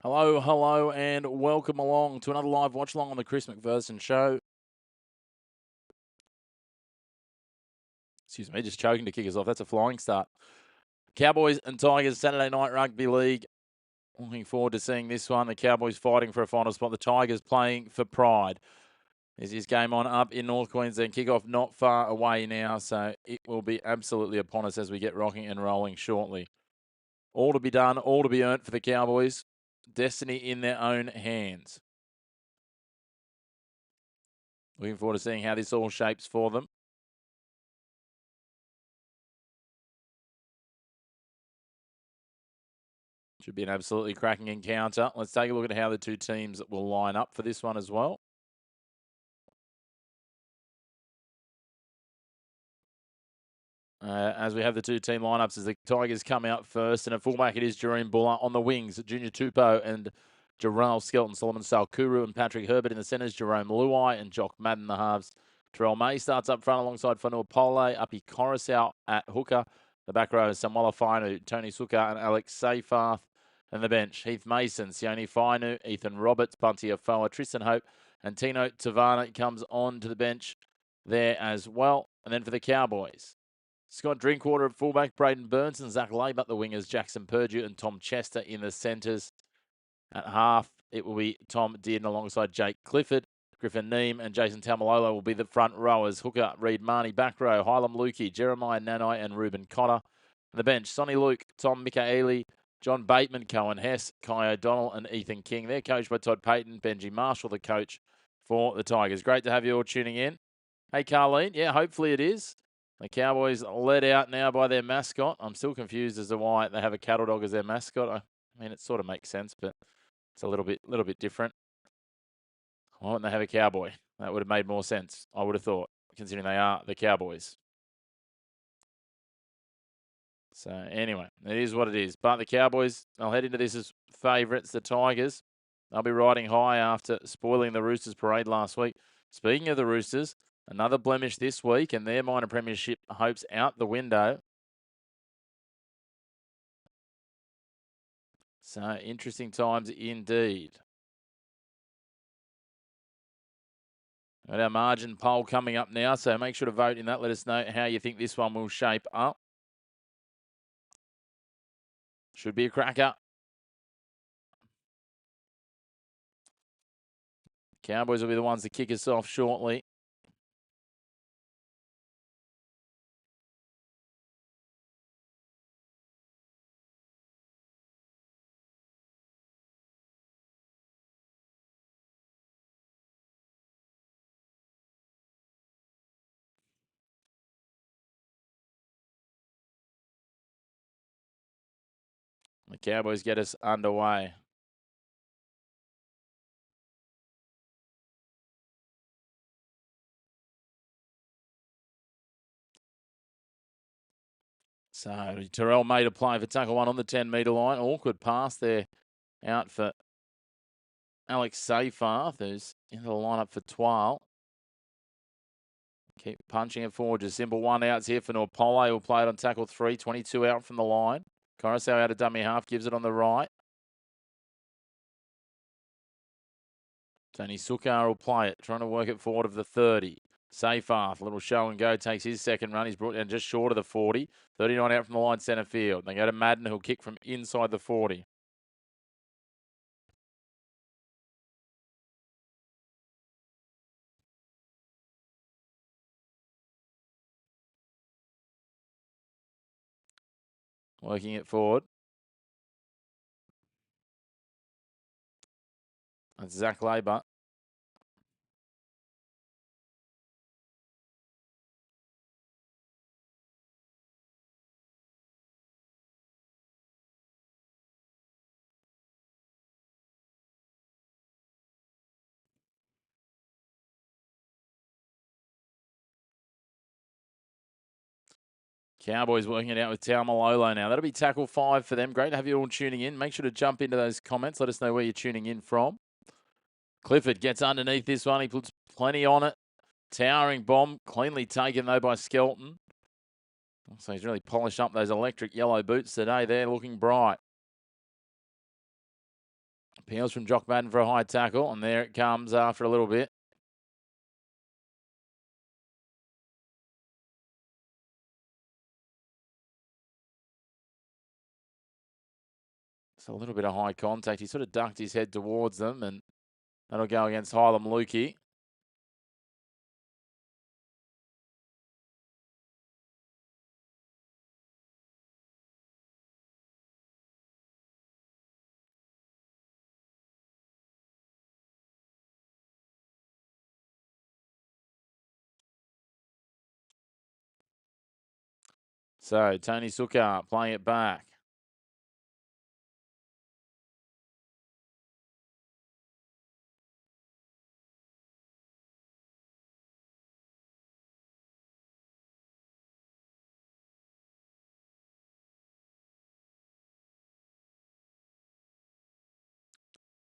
Hello, hello, and welcome along to another live watch along on the Chris McPherson Show. Excuse me, just choking to kick us off. That's a flying start. Cowboys and Tigers, Saturday Night Rugby League. Looking forward to seeing this one. The Cowboys fighting for a final spot. The Tigers playing for pride. There's his game on up in North Queensland. Kickoff not far away now, so it will be absolutely upon us as we get rocking and rolling shortly. All to be done, all to be earned for the Cowboys. Destiny in their own hands. Looking forward to seeing how this all shapes for them. Should be an absolutely cracking encounter. Let's take a look at how the two teams will line up for this one as well. As we have the two team lineups as the Tigers come out first. And at fullback, it is Jareen Buller. On the wings, Junior Tupou and Jarrell Skelton, Solomon Salkuru and Patrick Herbert in the centres, Jerome Luai and Jock Madden the halves. Terrell May starts up front alongside Fanua Pole, Uppy Coruscant at hooker. The back row is Samola Fainu, Tony Suka and Alex Seyfarth. And the bench, Heath Mason, Sione Fainu, Ethan Roberts, Bunty Afoa, Tristan Hope, and Tino Tavana comes on to the bench there as well. And then for the Cowboys, Scott Drinkwater at fullback, Braden Burns and Zach Labe at the wingers, Jackson Purdue and Tom Chester in the centres. At half, it will be Tom Dearden alongside Jake Clifford. Griffin Neem and Jason Tamalolo will be the front rowers. Hooker, Reed Marnie, back row, Hylam Lukey, Jeremiah Nanai and Ruben Cotter. On the bench, Sonny Luke, Tom Mikaeli, John Bateman, Cohen Hess, Kai O'Donnell and Ethan King. They're coached by Todd Payton, Benji Marshall, the coach for the Tigers. Great to have you all tuning in. Hey, Carleen. Yeah, hopefully it is. The Cowboys led out now by their mascot. I'm still confused as to why they have a cattle dog as their mascot. I mean, it sort of makes sense, but it's a little bit different. Why wouldn't they have a cowboy? That would have made more sense, I would have thought, considering they are the Cowboys. So anyway, it is what it is. But the Cowboys, I'll head into this as favourites. The Tigers, they'll be riding high after spoiling the Roosters parade last week. Speaking of the Roosters, another blemish this week and their minor premiership hopes out the window. So interesting times indeed. Got our margin poll coming up now, so make sure to vote in that. Let us know how you think this one will shape up. Should be a cracker. Cowboys will be the ones to kick us off shortly. The Cowboys get us underway. So Terrell made a play for tackle one on the 10-metre line. Awkward pass there out for Alex Seyfarth, who's into the lineup for Twal. Keep punching it forward. Just simple one outs here for Norpole, who'll play it on tackle 3, 22 out from the line. Coruscant out of dummy half, gives it on the right. Tony Sukar will play it, trying to work it forward of the 30. Seyfarth, a little show and go, takes his second run. He's brought down just short of the 40. 39 out from the line, centre field. They go to Madden, who'll kick from inside the 40. Working it forward. That's Zach Labour. Cowboys working it out with Taumalolo now. That'll be tackle 5 for them. Great to have you all tuning in. Make sure to jump into those comments. Let us know where you're tuning in from. Clifford gets underneath this one. He puts plenty on it. Towering bomb. Cleanly taken, though, by Skelton. So he's really polished up those electric yellow boots today. They're looking bright. Peels from Jock Madden for a high tackle, and there it comes after a little bit. So a little bit of high contact. He sort of ducked his head towards them, and that'll go against Hylam Lukey. So Tony Sukkar playing it back.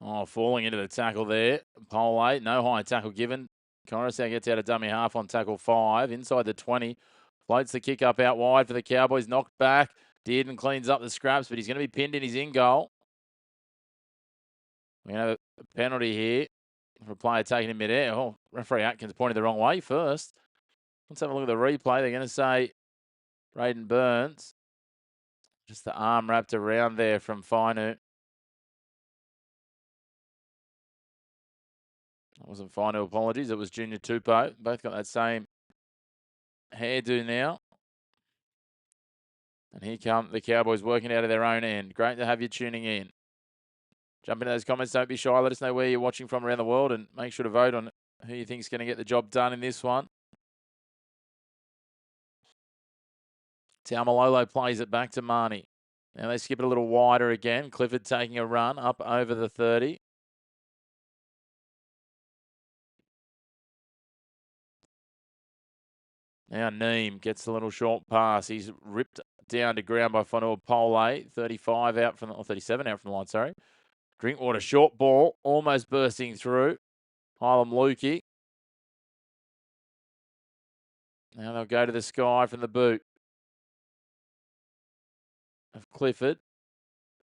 Oh, falling into the tackle there. Pole 8, no high tackle given. Coruscant gets out of dummy half on tackle 5. Inside the 20. Floats the kick up out wide for the Cowboys. Knocked back. Dearden cleans up the scraps, but he's going to be pinned in his in goal. We're going to have a penalty here for a player taking in midair. Oh, referee Atkins pointed the wrong way first. Let's have a look at the replay. They're going to say Braden Burns. Just the arm wrapped around there from Fainu. It wasn't Fainu, apologies. It was Junior Tupou. Both got that same hairdo now. And here come the Cowboys working out of their own end. Great to have you tuning in. Jump into those comments. Don't be shy. Let us know where you're watching from around the world, and make sure to vote on who you think is going to get the job done in this one. Taumalolo plays it back to Marnie. Now they skip it a little wider again. Clifford taking a run up over the 30. Now Neem gets a little short pass. He's ripped down to ground by Fonua Pole. 35 out from, or 37 out from the line, sorry. Drinkwater, short ball, almost bursting through. Hylam Lukey. Now they'll go to the sky from the boot of Clifford.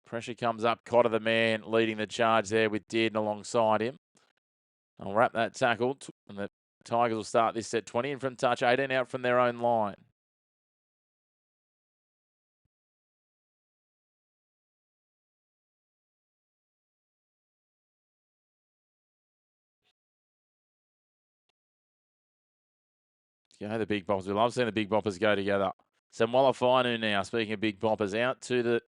Pressure comes up. Cotter, the man, leading the charge there with Dearden alongside him. I'll wrap that tackle, and the Tigers will start this set 20 in from touch, 18 out from their own line. Go the big boppers. We love seeing the big boppers go together. Samuela Fainu now, speaking of big boppers, out to the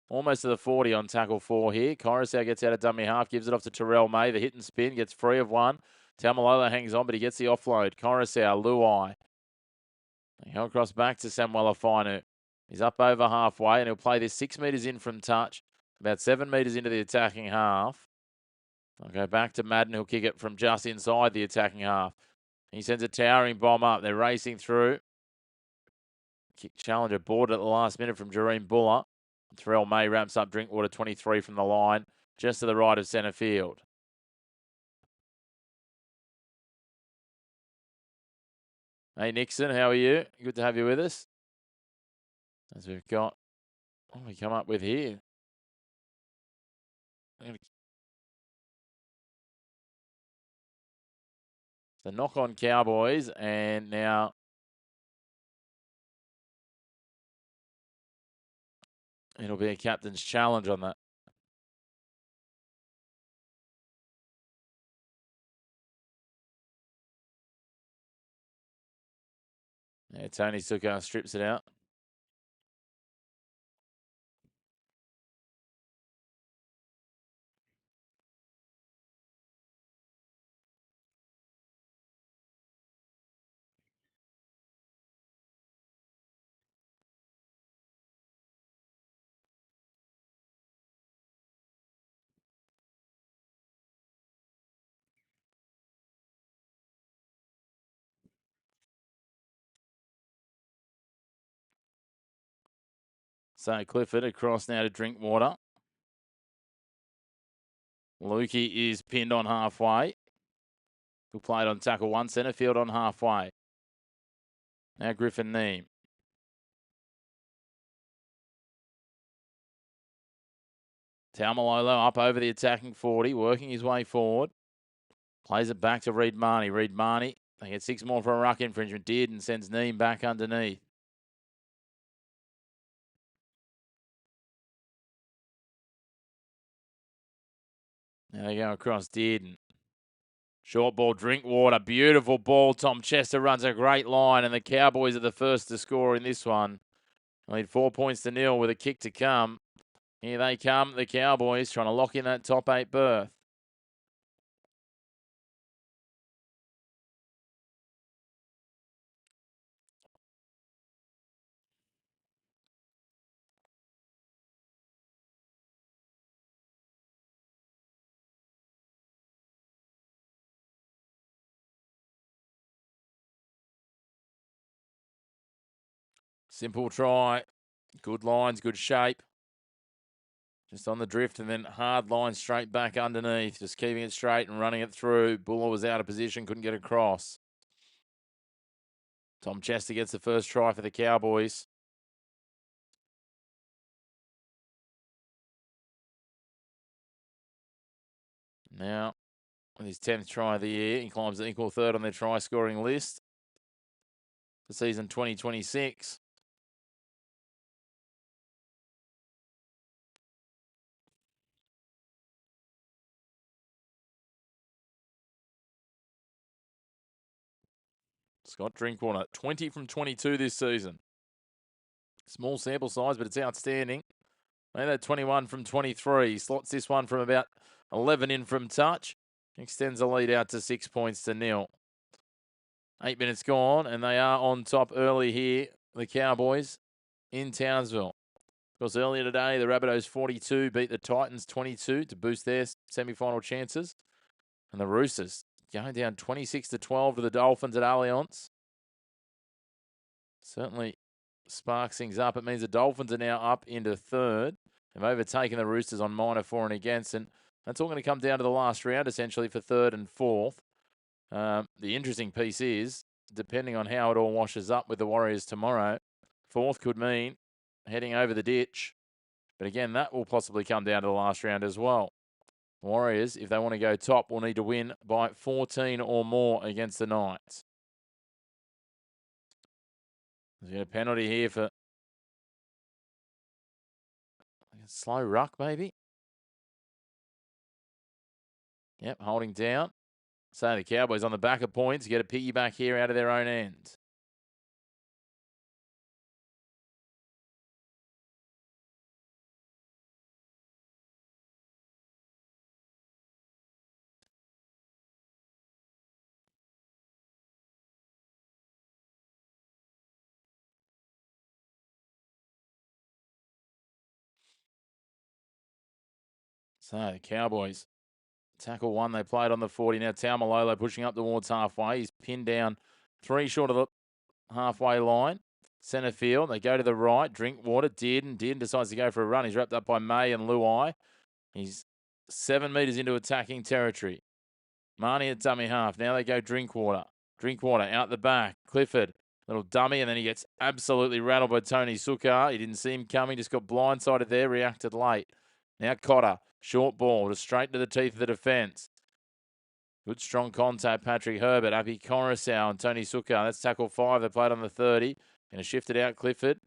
almost to the 40 on tackle 4 here. Coruscant gets out of dummy half, gives it off to Terrell May. The hit and spin, gets free of one. Taumalolo hangs on, but he gets the offload. Coruscant, Luai. He'll cross back to Samuela Fainu. He's up over halfway, and he'll play this 6 metres in from touch, about 7 metres into the attacking half. I'll go back to Madden, who'll kick it from just inside the attacking half. He sends a towering bomb up. They're racing through. Kick challenger boarded at the last minute from Jareen Buller. Terrell May ramps up Drinkwater 23 from the line, just to the right of centre field. Hey, Nixon, how are you? Good to have you with us. As we've got, what do we come up with here? The knock on Cowboys, and now it'll be a captain's challenge on that. Yeah, Tony Sukkar strips it out. So Clifford across now to Drinkwater. Lukey is pinned on halfway. Who played on tackle 1, centre field on halfway. Now Griffin Neem. Taumalolo up over the attacking 40, working his way forward. Plays it back to Reed Marnie. Reed Marnie, they get 6 more for a ruck infringement. Did and sends Neem back underneath. Now they go across Dearden. Short ball, Drinkwater. Beautiful ball. Tom Chester runs a great line, and the Cowboys are the first to score in this one. Lead 4 points to 0 with a kick to come. Here they come, the Cowboys, trying to lock in that top 8 berth. Simple try. Good lines, good shape. Just on the drift and then hard line straight back underneath. Just keeping it straight and running it through. Buller was out of position, couldn't get across. Tom Chester gets the first try for the Cowboys. Now, with his 10th try of the year, he climbs the equal third on their try scoring list for season 2026. Scott Drinkwater, 20 from 22 this season. Small sample size, but it's outstanding. Made that 21 from 23. Slots this one from about 11 in from touch. Extends the lead out to 6 points to 0. 8 minutes gone, and they are on top early here, the Cowboys, in Townsville. Of course, earlier today, the Rabbitohs 42 beat the Titans 22 to boost their semi-final chances. And the Roosters going down 26-12 to the Dolphins at Allianz. Certainly sparks things up. It means the Dolphins are now up into third. They've overtaken the Roosters on minor for and against, and that's all going to come down to the last round, essentially, for third and fourth. The interesting piece is, depending on how it all washes up with the Warriors tomorrow, fourth could mean heading over the ditch. But again, that will possibly come down to the last round as well. Warriors, if they want to go top, will need to win by 14 or more against the Knights. There's a penalty here for slow ruck, maybe. Yep, holding down. So the Cowboys on the back of points get a piggyback here out of their own end. So the Cowboys tackle one. They played on the 40. Now Taumalolo pushing up towards halfway. He's pinned down 3 short of the halfway line. Centre field. They go to the right. Drinkwater. Dearden decides to go for a run. He's wrapped up by May and Luai. He's 7 metres into attacking territory. Marnie at dummy half. Now they go Drinkwater. Drinkwater out the back. Clifford. Little dummy, and then he gets absolutely rattled by Tony Sukar. He didn't see him coming. Just got blindsided there. Reacted late. Now Cotter. Short ball. Just straight into the teeth of the defence. Good strong contact, Patrick Herbert. Api Coruscant and Tony Sukar. That's tackle 5. They played on the 30. Going to shift it out, Clifford.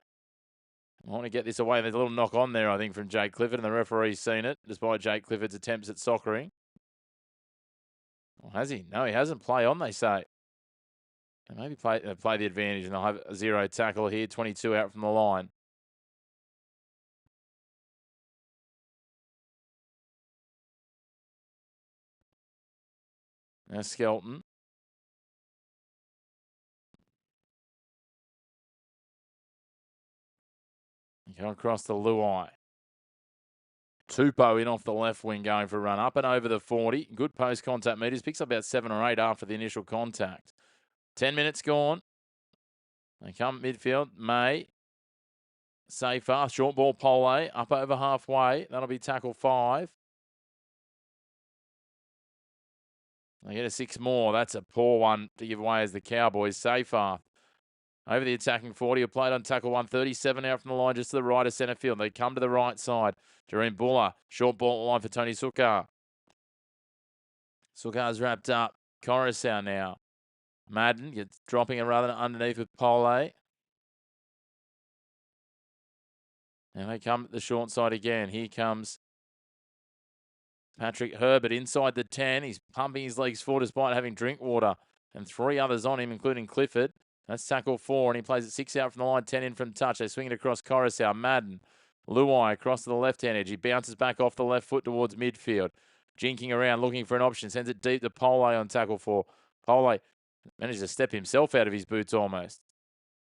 I want to get this away. There's a little knock on there, I think, from Jake Clifford, and the referee's seen it, despite Jake Clifford's attempts at soccering. Well, has he? No, he hasn't. Play on, they say. And maybe play the advantage, and they'll have a 0 tackle here, 22 out from the line. Now Skelton. Go across the Luai. Tupou in off the left wing going for a run. Up and over the 40. Good post contact meters. Picks up about 7 or 8 after the initial contact. 10 minutes gone. They come midfield. May. Safer. Short ball Pole. Up over halfway. That'll be tackle 5. They get a 6 more. That's a poor one to give away as the Cowboys. Safer Over the attacking 40, who played on tackle 137 out from the line just to the right of centre field. They come to the right side. Jareen Buller, short ball line for Tony Sukar. Sukar's wrapped up. Coruscant now. Madden gets dropping it rather than underneath with Pole. And they come the short side again. Here comes Patrick Herbert inside the 10. He's pumping his legs forward despite having drink water. And 3 others on him, including Clifford. That's tackle 4, and he plays it 6 out from the line, 10 in from touch. They swing it across Coruscant. Madden. Luai across to the left-hand edge. He bounces back off the left foot towards midfield. Jinking around, looking for an option. Sends it deep to Pole on tackle 4. Pole managed to step himself out of his boots almost.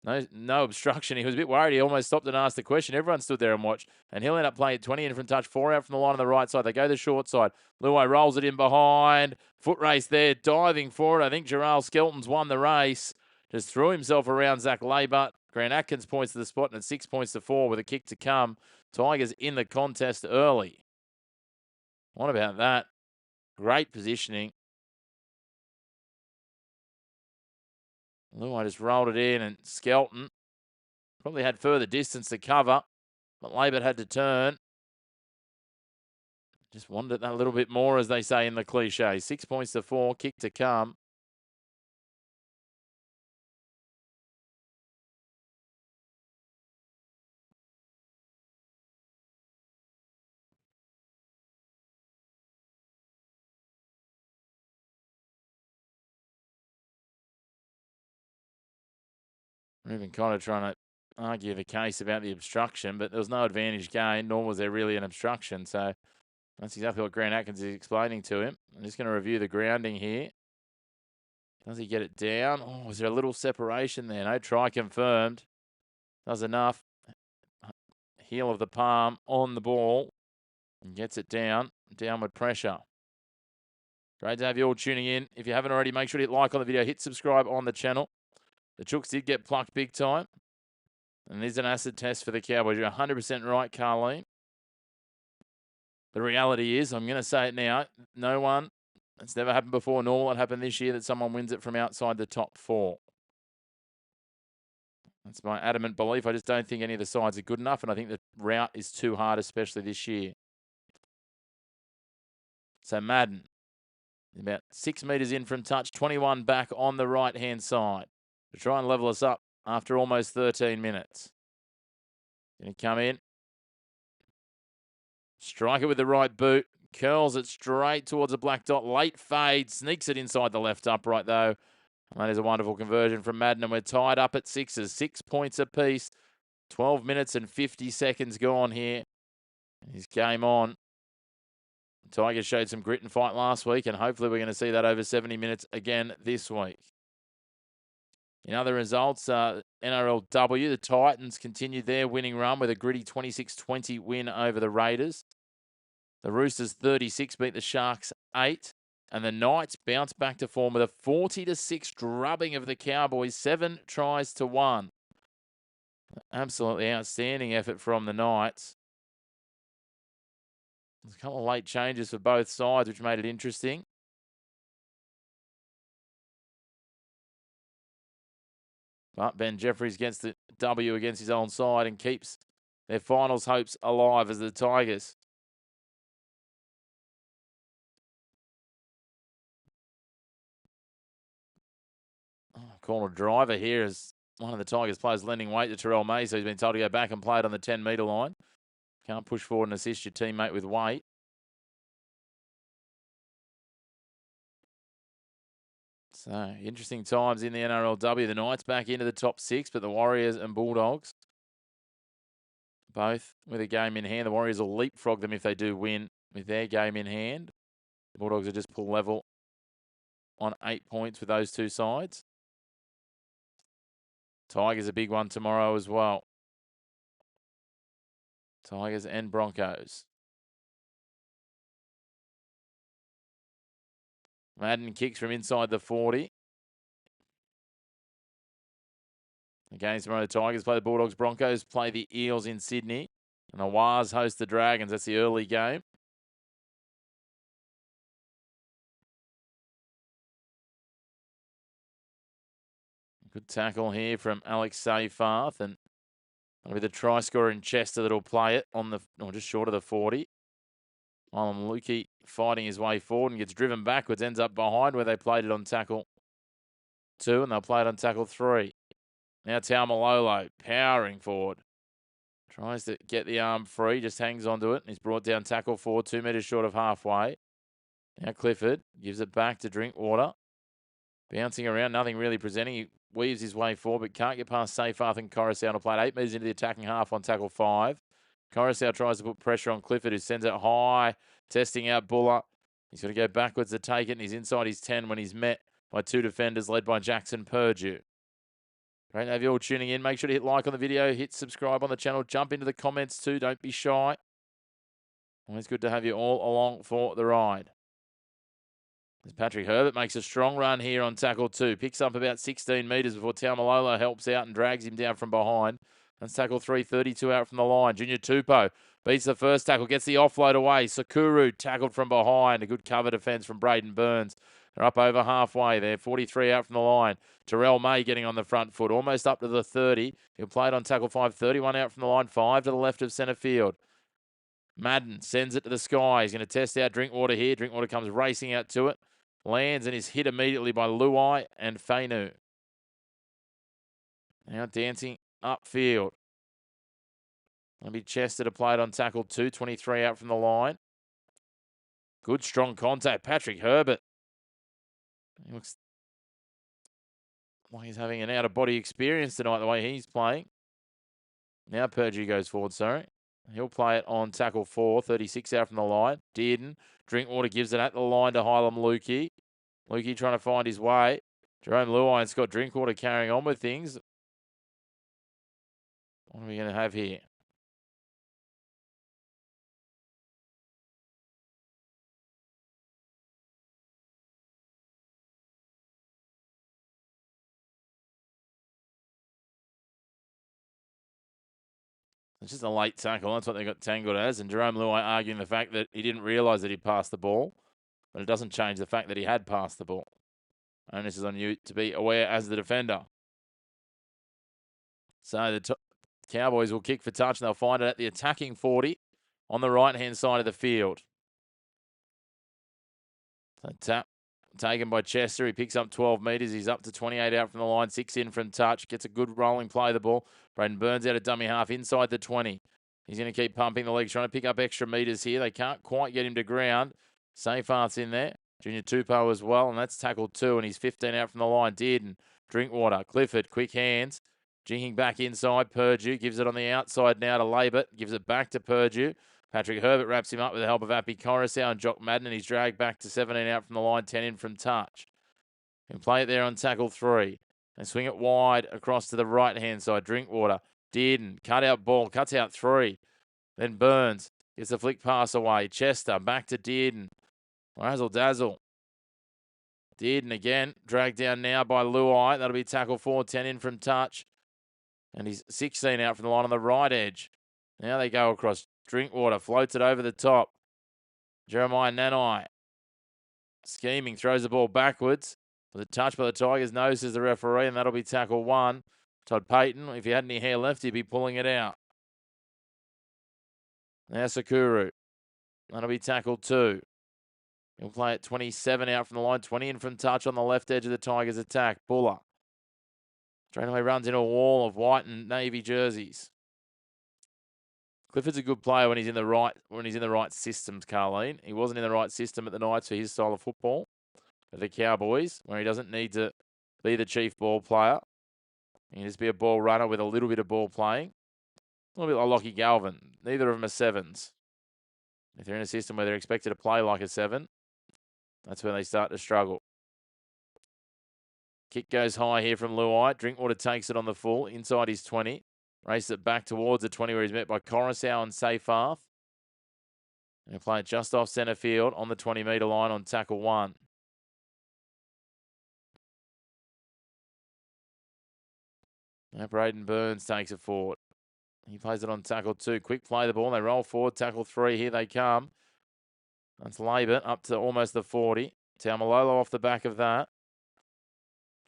No obstruction. He was a bit worried. He almost stopped and asked the question. Everyone stood there and watched. And he'll end up playing it 20 in from touch, 4 out from the line on the right side. They go the short side. Luai rolls it in behind. Foot race there. Diving for it. I think Gerald Skelton's won the race. Just threw himself around Zach Labour. Grant Atkins points to the spot and it's 6 points to 4 with a kick to come. Tigers in the contest early. What about that? Great positioning. Luai just rolled it in, and Skelton probably had further distance to cover, but Labour had to turn. Just wanted it that little bit more, as they say in the cliche. 6 points to 4, kick to come. We're even kind of trying to argue the case about the obstruction, but there was no advantage gained, nor was there really an obstruction. So that's exactly what Grant Atkins is explaining to him. I'm just going to review the grounding here. Does he get it down? Oh, is there a little separation there? No, try confirmed. Does enough. Heel of the palm on the ball and gets it down. Downward pressure. Great to have you all tuning in. If you haven't already, make sure to hit like on the video. Hit subscribe on the channel. The Chooks did get plucked big time. And there's an acid test for the Cowboys. You're 100% right, Carleen. The reality is, I'm going to say it now, no one, it's never happened before, nor will it happen this year, that someone wins it from outside the top 4. That's my adamant belief. I just don't think any of the sides are good enough, and I think the route is too hard, especially this year. So Madden, about 6 metres in from touch, 21 back on the right-hand side to try and level us up after almost 13 minutes. Going to come in. Strike it with the right boot. Curls it straight towards the black dot. Late fade. Sneaks it inside the left upright, though. And that is a wonderful conversion from Madden. And we're tied up at 6s. 6 points apiece. 12 minutes and 50 seconds gone here. His game on. Tigers showed some grit and fight last week, and hopefully we're going to see that over 70 minutes again this week. In other results, NRLW, the Titans continued their winning run with a gritty 26-20 win over the Raiders. The Roosters 36 beat the Sharks 8. And the Knights bounced back to form with a 40-6 drubbing of the Cowboys, 7 tries to 1. Absolutely outstanding effort from the Knights. There's a couple of late changes for both sides, which made it interesting. But Ben Jeffries gets the W against his own side and keeps their finals hopes alive as the Tigers. Call a driver here as one of the Tigers players lending weight to Terrell May, so he's been told to go back and play it on the 10-metre line. Can't push forward and assist your teammate with weight. So, interesting times in the NRLW. The Knights back into the top 6, but the Warriors and Bulldogs both with a game in hand. The Warriors will leapfrog them if they do win with their game in hand. The Bulldogs will just pull level on 8 points with those two sides. Tigers a big one tomorrow as well. Tigers and Broncos. Madden kicks from inside the 40. Against tomorrow, the Tigers play the Bulldogs. Broncos play the Eels in Sydney. And the Wars host the Dragons. That's the early game. Good tackle here from Alex Seyfarth, and that'll be the try scorer in Chester that'll play it on the, or just short of the 40. Lukey fighting his way forward and gets driven backwards, ends up behind where they played it on tackle 2, and they'll play it on tackle 3. Now Taumalolo powering forward. Tries to get the arm free, just hangs onto it, and he's brought down tackle 4, 2 metres short of halfway. Now Clifford gives it back to Drinkwater. Bouncing around, nothing really presenting. He weaves his way forward, but can't get past Seyfarth and Coruscant. Will play it 8 metres into the attacking half on tackle 5. Coruscant tries to put pressure on Clifford, who sends it high, testing out Buller. He's going to go backwards to take it, and he's inside his 10 when he's met by 2 defenders led by Jackson Purdue. Great to have you all tuning in. Make sure to hit like on the video, hit subscribe on the channel, jump into the comments too. Don't be shy. Always good to have you all along for the ride. As Patrick Herbert makes a strong run here on tackle 2. Picks up about 16 metres before Taumalolo helps out and drags him down from behind. That's tackle 3, 32 out from the line. Junior Tupou beats the first tackle, gets the offload away. Sakuru tackled from behind. A good cover defence from Braden Burns. They're up over halfway there, 43 out from the line. Terrell May getting on the front foot, almost up to the 30. He'll play it on tackle 5, 31 out from the line, 5 to the left of centre field. Madden sends it to the sky. He's going to test out Drinkwater here. Drinkwater comes racing out to it. Lands and is hit immediately by Luai and Fainu. Now dancing upfield. That'll be Chester to play it on tackle 2, 23 out from the line. Good strong contact. Patrick Herbert. He looks like he's having an out-of-body experience tonight, the way he's playing. Now Purdue goes forward, sorry. He'll play it on tackle 4, 36 out from the line. Dearden. Drinkwater gives it at the line to Hylam Lukey. Lukey trying to find his way. Jerome Luai and Scott Drinkwater carrying on with things. What are we going to have here? It's just a late tackle. That's what they got tangled as. And Jerome Luai arguing the fact that he didn't realise that he'd passed the ball. But it doesn't change the fact that he had passed the ball. And this is on you to be aware as the defender. So the Cowboys will kick for touch, and they'll find it at the attacking 40 on the right-hand side of the field. So tap taken by Chester. He picks up 12 metres. He's up to 28 out from the line, 6 in from touch. Gets a good rolling play of the ball. Braden Burns out of dummy half inside the 20. He's going to keep pumping the legs, trying to pick up extra metres here. They can't quite get him to ground. Seyfarth's in there. Junior Tupou as well, and that's tackle 2, and he's 15 out from the line. Dearden, Drinkwater, Clifford, quick hands. Jinking back inside. Purdue gives it on the outside now to Labert. Gives it back to Purdue. Patrick Herbert wraps him up with the help of Appy Coruscant and Jock Madden, and he's dragged back to 17 out from the line, 10 in from touch. Can play it there on tackle 3. And swing it wide across to the right-hand side. Drinkwater, Dearden, cut out ball, cuts out 3. Then Burns gets the flick pass away. Chester, back to Dearden. Razzle dazzle. Dearden again, dragged down now by Luai. That'll be tackle 4, 10 in from touch. And he's 16 out from the line on the right edge. Now they go across. Drinkwater floats it over the top. Jeremiah Nanai scheming, throws the ball backwards. With a touch by the Tigers, notices the referee, and that'll be tackle 1. Todd Payton, if he had any hair left, he'd be pulling it out. Now Sakuru. That'll be tackle 2. He'll play it 27 out from the line, 20 in from touch on the left edge of the Tigers' attack. Buller. Straightaway runs into a wall of white and navy jerseys. Clifford's a good player when he's in the right systems, Carleen. He wasn't in the right system at the Knights for his style of football. For the Cowboys, where he doesn't need to be the chief ball player. He can just be a ball runner with a little bit of ball playing. A little bit like Lockie Galvin. Neither of them are 7s. If they're in a system where they're expected to play like a 7, that's when they start to struggle. Kick goes high here from Luai. Drinkwater takes it on the full, inside his 20. Races it back towards the 20 where he's met by Coruscant and Seyfarth. And he'll play it just off centre field on the 20-metre line on tackle 1. Now Braden Burns takes it forward. He plays it on tackle 2. Quick play the ball. They roll forward. Tackle 3. Here they come. That's Labor up to almost the 40. Taumalolo off the back of that.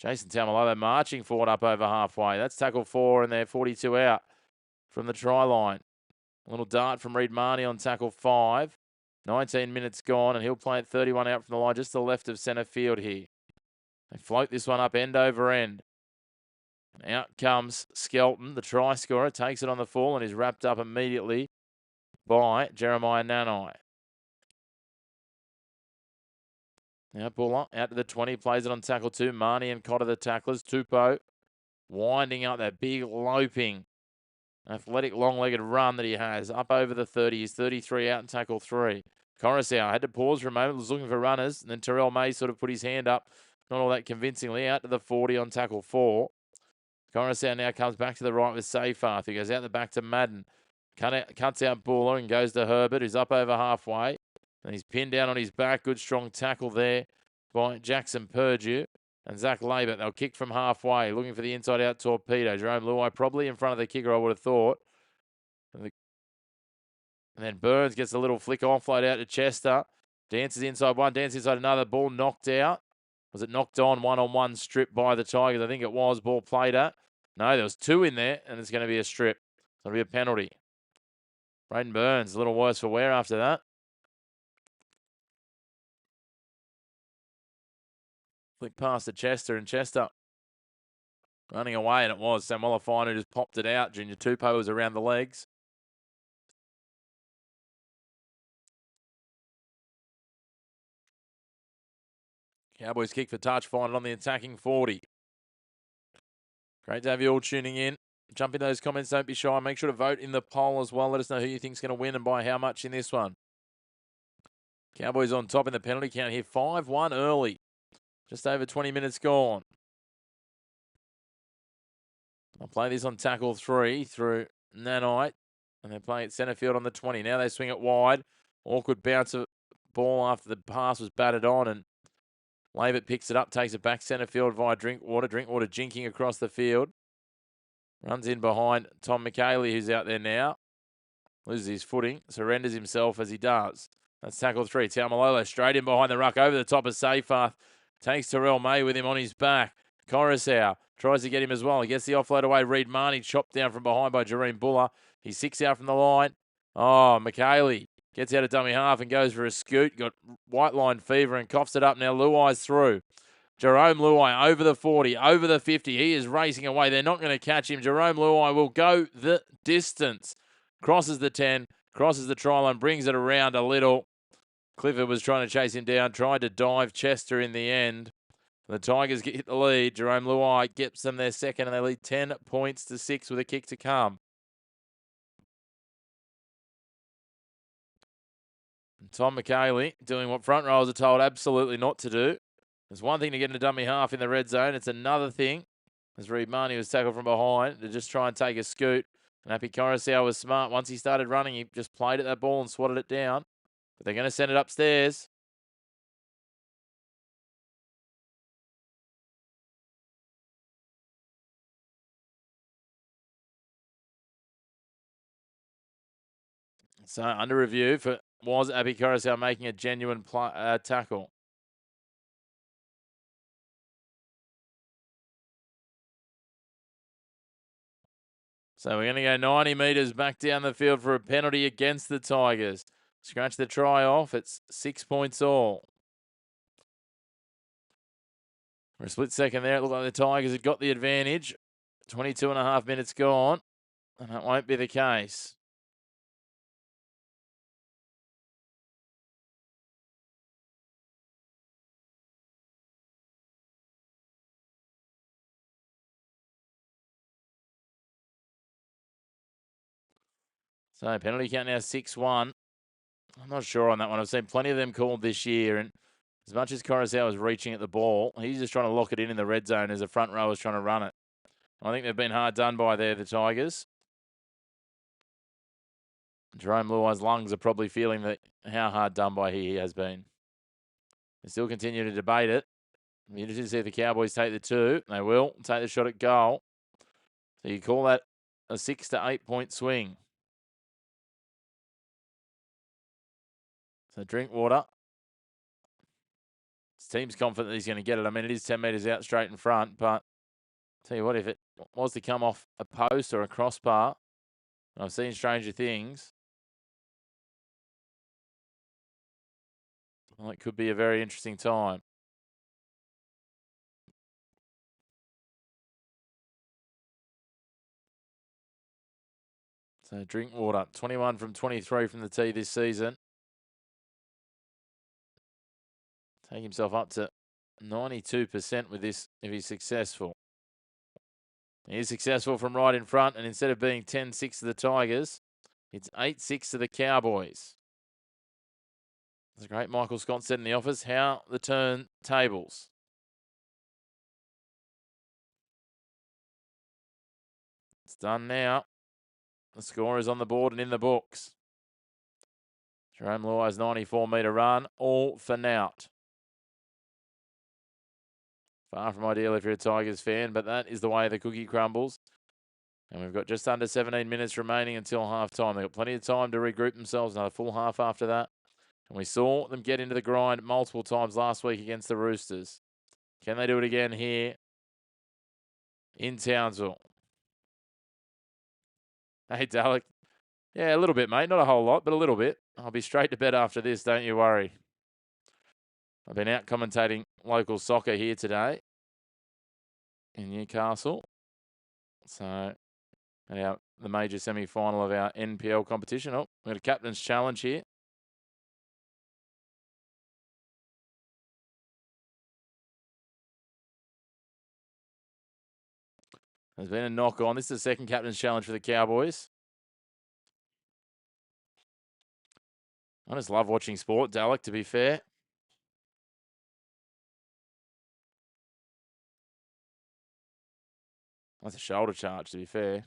Jason Taumalolo marching forward up over halfway. That's tackle 4, and they're 42 out from the try line. A little dart from Reed Marnie on tackle 5. 19 minutes gone, and he'll play it 31 out from the line, just to the left of centre field here. They float this one up end over end. And out comes Skelton, the try scorer, takes it on the full and is wrapped up immediately by Jeremiah Nanai. Now Buller out to the 20, plays it on tackle 2. Marnie and Cotter the tacklers. Tupou winding up that big loping athletic long-legged run that he has up over the 30. He's 33 out in tackle 3. Coruscant had to pause for a moment, was looking for runners, and then Terrell May sort of put his hand up, not all that convincingly, out to the 40 on tackle 4. Coruscant now comes back to the right with Seyfarth, who goes out the back to Madden. Cuts out Buller and goes to Herbert, who's up over halfway. And he's pinned down on his back. Good strong tackle there by Jackson Purdue and Zach Labert. They'll kick from halfway, looking for the inside-out torpedo. Jerome Luai probably in front of the kicker, I would have thought. And then Burns gets a little flick offload out to Chester. Dances inside one, dances inside another. Ball knocked out. Was it knocked on one-on-one strip by the Tigers? I think it was. Ball played at. No, there was 2 in there, and it's going to be a strip. It'll be a penalty. Braden Burns, a little worse for wear after that. Flick past to Chester, and Chester running away, and it was Samuela Fine who just popped it out. Junior Tupou was around the legs. Cowboys kick for touch, find it on the attacking 40. Great to have you all tuning in. Jump in those comments, don't be shy. Make sure to vote in the poll as well. Let us know who you think's going to win and by how much in this one. Cowboys on top in the penalty count here. 5-1 early. Just over 20 minutes gone. I'll play this on tackle 3 through Nanite. And they're playing at centre field on the 20. Now they swing it wide. Awkward bounce of ball after the pass was batted on. And Labert picks it up, takes it back centre field via Drinkwater. Drinkwater jinking across the field. Runs in behind Tom McKaylee, who's out there now. Loses his footing. Surrenders himself as he does. That's tackle 3. Taumalolo straight in behind the ruck over the top of Seyfarth. Takes Terrell May with him on his back. Coruscant tries to get him as well. He gets the offload away. Reed Marnie chopped down from behind by Jareen Buller. He's 6 out from the line. Oh, McKaylee gets out of dummy half and goes for a scoot. Got white line fever and coughs it up. Now Luai's through. Jerome Luai over the 40, over the 50. He is racing away. They're not going to catch him. Jerome Luai will go the distance. Crosses the 10, crosses the try line, brings it around a little. Clifford was trying to chase him down, tried to dive Chester in the end. The Tigers get the lead. Jerome Luai gets them their second, and they lead 10 points to 6 with a kick to come. And Tom McKaylee doing what front rowers are told absolutely not to do. It's one thing to get in a dummy half in the red zone. It's another thing, as Reed Marnie was tackled from behind, to just try and take a scoot. And Happy Coruscant was smart. Once he started running, he just played at that ball and swatted it down. But they're going to send it upstairs. So under review for was Abby Coruscant making a genuine tackle. So we're going to go 90 metres back down the field for a penalty against the Tigers. Scratch the try off. It's 6 points all. For a split second there, it looked like the Tigers had got the advantage. 22 and a half minutes gone, and that won't be the case. So penalty count now 6-1. I'm not sure on that one. I've seen plenty of them called this year, and as much as Coruscant was reaching at the ball, he's just trying to lock it in the red zone as a front row is trying to run it. I think they've been hard done by there, the Tigers. Jerome Luai's lungs are probably feeling that how hard done by he has been. They still continue to debate it. It'll be interesting to see if the Cowboys take the 2. They will take the shot at goal. So you call that a 6 to 8 point swing. So Drinkwater team's confident that he's going to get it. I mean, it is 10 metres out straight in front, but tell you what, if it was to come off a post or a crossbar, I've seen stranger things. Well, it could be a very interesting time. So Drinkwater, 21 from 23 from the tee this season. Take himself up to 92% with this if he's successful. He is successful from right in front, and instead of being 10-6 to the Tigers, it's 8-6 to the Cowboys. That's great. Michael Scott said in the office, how the turn tables. It's done now. The score is on the board and in the books. Jerome Luai's 94-metre run, all for Nout. Far from ideal if you're a Tigers fan, but that is the way the cookie crumbles. And we've got just under 17 minutes remaining until half-time. They've got plenty of time to regroup themselves, another full half after that. And we saw them get into the grind multiple times last week against the Roosters. Can they do it again here in Townsville? Hey, Dalek. Yeah, a little bit, mate. Not a whole lot, but a little bit. I'll be straight to bed after this, don't you worry. I've been out commentating local soccer here today in Newcastle. So, the major semi-final of our NPL competition. Oh, we've got a captain's challenge here. There's been a knock on. This is the second captain's challenge for the Cowboys. I just love watching sport, Dalek, to be fair. That's a shoulder charge, to be fair.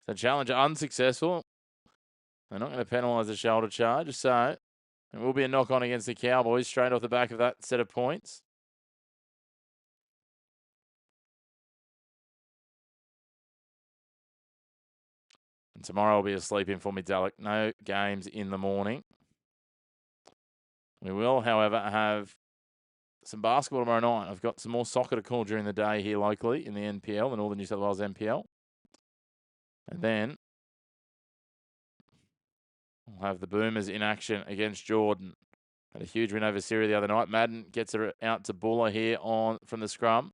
So challenger unsuccessful. They're not going to penalise the shoulder charge, so it will be a knock on against the Cowboys straight off the back of that set of points. And tomorrow will be a sleep in for me, Dalek. No games in the morning. We will, however, have some basketball tomorrow night. I've got some more soccer to call during the day here locally in the NPL, the Northern New South Wales NPL. And then we'll have the Boomers in action against Jordan. Had a huge win over Syria the other night. Madden gets her out to Buller here from the scrum.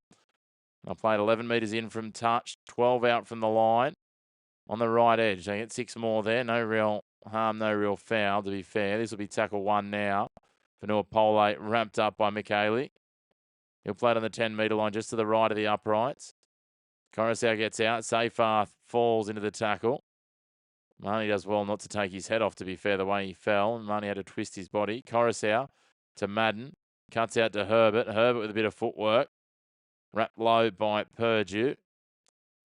I played 11 metres in from touch, 12 out from the line on the right edge. They get 6 more there. No real harm, no real foul, to be fair. This will be tackle 1 now. Vanua Pole ramped up by Michaeli. He'll play it on the 10-metre line just to the right of the uprights. Coruscant gets out. Seyfarth falls into the tackle. Marnie does well not to take his head off, to be fair, the way he fell. Marnie had to twist his body. Coruscant to Madden. Cuts out to Herbert. Herbert with a bit of footwork. Wrapped low by Purdue.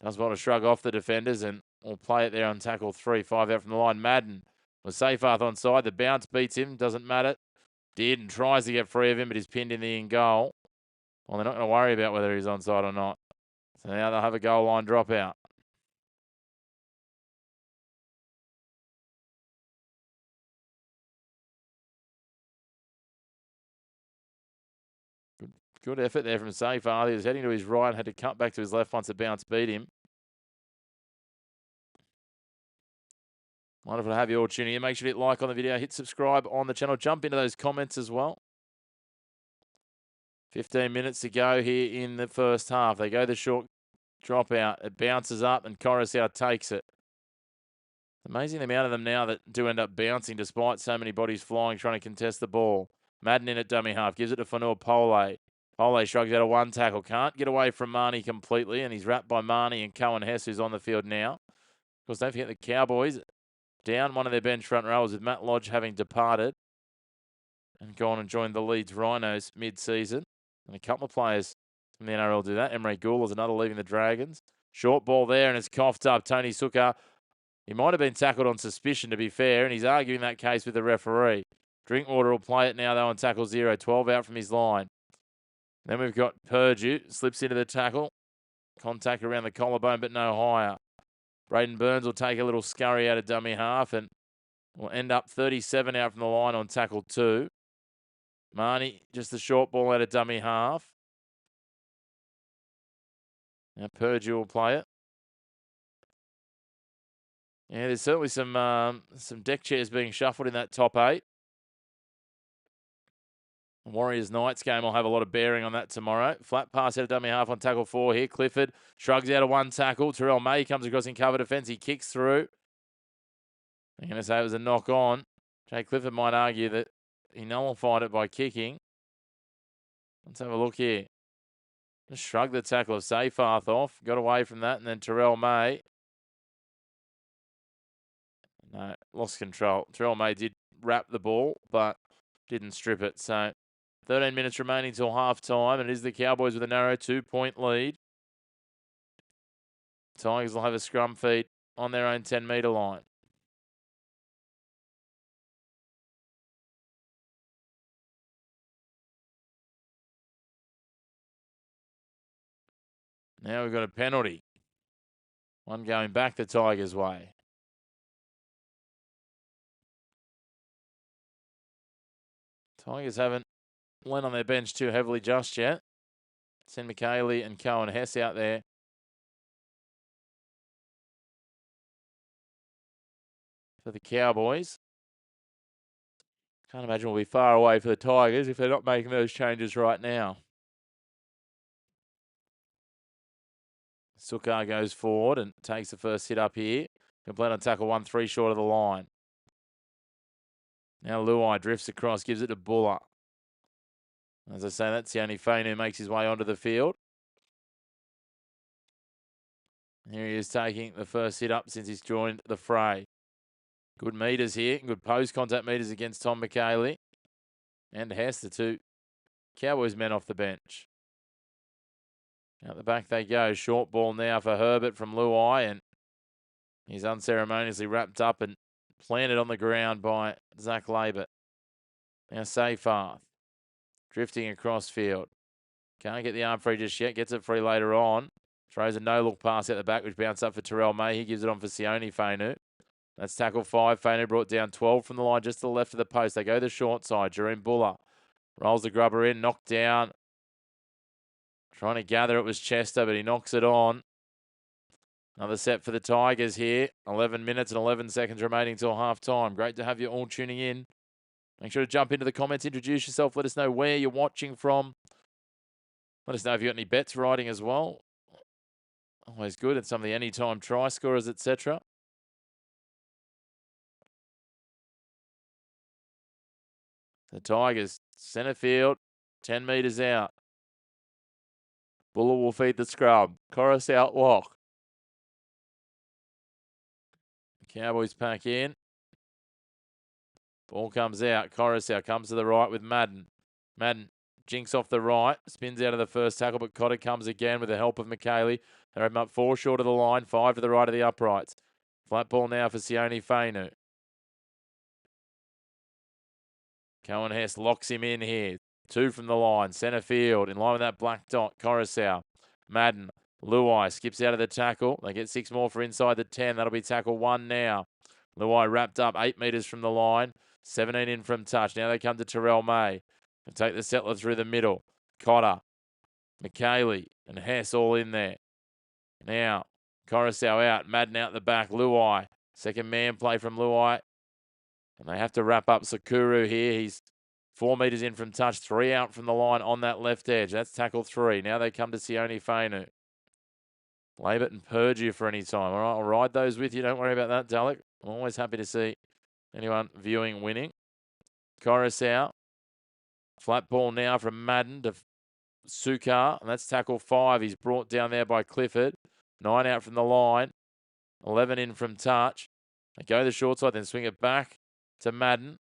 Does well to shrug off the defenders and will play it there on tackle 3. 5 out from the line. Madden with Seyfarth onside. The bounce beats him. Doesn't matter. Did and tries to get free of him, but he's pinned in the in goal. Well, they're not going to worry about whether he's onside or not. So now they'll have a goal line dropout. Good effort there from Seyfarth. He was heading to his right, had to cut back to his left once the bounce beat him. Wonderful to have you all tuning in. Make sure to hit like on the video, hit subscribe on the channel. Jump into those comments as well. 15 minutes to go here in the first half. They go the short dropout. It bounces up and Coruscant takes it. Amazing the amount of them now that do end up bouncing despite so many bodies flying trying to contest the ball. Madden in at dummy half. Gives it to Fanua Pole. Pole shrugs out a 1 tackle. Can't get away from Marnie completely, and he's wrapped by Marnie and Cohen Hess, who's on the field now. Of course, don't forget the Cowboys down one of their bench front rowers with Matt Lodge having departed and gone and joined the Leeds Rhinos mid-season. And a couple of players from the NRL do that. Emre Gould is another leaving the Dragons. Short ball there, and it's coughed up. Tony Suka He might have been tackled on suspicion, to be fair, and he's arguing that case with the referee. Drinkwater will play it now, though, on tackle 0. 12 out from his line. Then we've got Purdue, slips into the tackle. Contact around the collarbone, but no higher. Braden Burns will take a little scurry out of dummy half and will end up 37 out from the line on tackle 2. Marnie, just the short ball out of dummy half. Now Purdue will play it. Yeah, there's certainly some deck chairs being shuffled in that top 8. Warriors Knights game will have a lot of bearing on that tomorrow. Flat pass out of dummy half on tackle 4 here. Clifford shrugs out of one tackle. Terrell May comes across in cover defence. He kicks through. I'm going to say it was a knock on. Jay Clifford might argue that he nullified it by kicking. Let's have a look here. Just shrugged the tackle of Seyfarth off. Got away from that. And then Terrell May. No, lost control. Terrell May did wrap the ball, but didn't strip it. So 13 minutes remaining till half-time. And it is the Cowboys with a narrow 2-point lead. Tigers will have a scrum feed on their own 10-metre line. Now we've got a penalty. One going back the Tigers' way. Tigers haven't lent on their bench too heavily just yet. Send McKaylee and Cohen Hess out there. For the Cowboys. Can't imagine we'll be far away for the Tigers if they're not making those changes right now. Sukar goes forward and takes the first hit up here. Complete on tackle 1, 3 short of the line. Now Luai drifts across, gives it to Buller. As I say, that's the only Fane who makes his way onto the field. Here he is taking the first hit up since he's joined the fray. Good meters here, good post-contact meters against Tom McKaylee. And Hess, the 2 Cowboys men off the bench. Out the back they go. Short ball now for Herbert from Luai, and he's unceremoniously wrapped up and planted on the ground by Zach Labert. Now Seyfarth drifting across field. Can't get the arm free just yet. Gets it free later on. Throws a no-look pass out the back, which bounced up for Terrell May. He gives it on for Sione Fainu. That's tackle 5. Fainu brought down 12 from the line, just to the left of the post. They go the short side. Jerome Buller rolls the grubber in, knocked down. Trying to gather it was Chester, but he knocks it on. Another set for the Tigers here. 11 minutes and 11 seconds remaining till half-time. Great to have you all tuning in. Make sure to jump into the comments, introduce yourself, let us know where you're watching from. Let us know if you've got any bets riding as well. Always good at some of the anytime try scorers, etc. The Tigers, centre field, 10 metres out. Buller will feed the scrub. Corus out lock. Cowboys pack in. Ball comes out. Coruscant comes to the right with Madden. Madden jinks off the right. Spins out of the first tackle, but Cotter comes again with the help of McKaylee. They're up 4 short of the line. 5 to the right of the uprights. Flat ball now for Sione Fainu. Cohen Hess locks him in here. 2 from the line. Centre field. In line with that black dot. Coruscant. Madden. Luai skips out of the tackle. They get 6 more for inside the 10. That'll be tackle 1 now. Luai wrapped up 8 metres from the line. 17 in from touch. Now they come to Terrell May. They'll take the settler through the middle. Cotter. McKaylee and Hess all in there. Now, Coruscant out. Madden out the back. Luai. Second man play from Luai. And they have to wrap up Sakuru here. He's 4 metres in from touch. 3 out from the line on that left edge. That's tackle 3. Now they come to Sione Fainu. Labert and Purdue for any time. All right, I'll ride those with you. Don't worry about that, Dalek. I'm always happy to see anyone viewing winning. Coruscant. Flat ball now from Madden to Sukar. And that's tackle 5. He's brought down there by Clifford. 9 out from the line. 11 in from touch. They go the short side, then swing it back to Madden.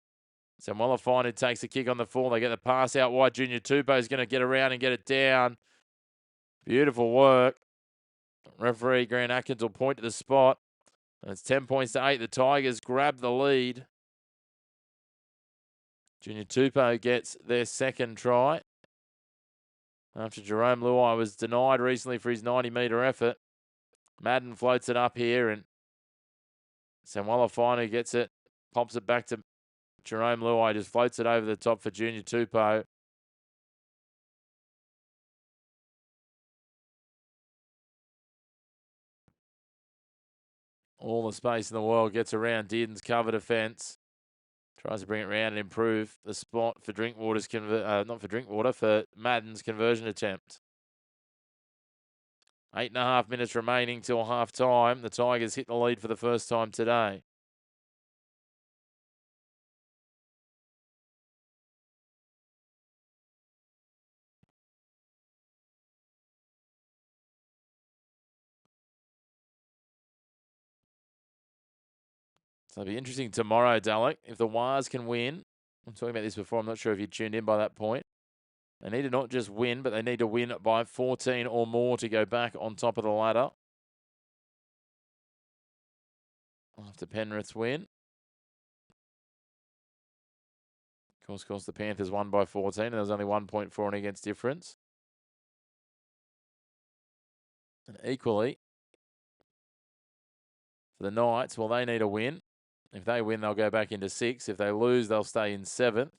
Samuela Fine who takes the kick on the full. They get the pass out wide. Junior Tupou is going to get around and get it down. Beautiful work. Referee Grant Atkins will point to the spot. And it's 10 points to 8. The Tigers grab the lead. Junior Tupou gets their second try. After Jerome Luai was denied recently for his 90-metre effort. Madden floats it up here, and Samuela Finu gets it, pops it back to Jerome Luai, just floats it over the top for Junior Tupou. All the space in the world, gets around Dearden's cover defence. Tries to bring it around and improve the spot for Drinkwater's for Madden's conversion attempt. 8.5 minutes remaining till half time. The Tigers hit the lead for the first time today. So it'll be interesting tomorrow, Dalek, if the Wars can win. I'm talking about this before. I'm not sure if you tuned in by that point. They need to not just win, but they need to win by 14 or more to go back on top of the ladder. After Penrith's win. Of course, the Panthers won by 14, and there was only 1 point for and against difference. And equally, for the Knights, well, they need a win. If they win, they'll go back into 6th. If they lose, they'll stay in 7th.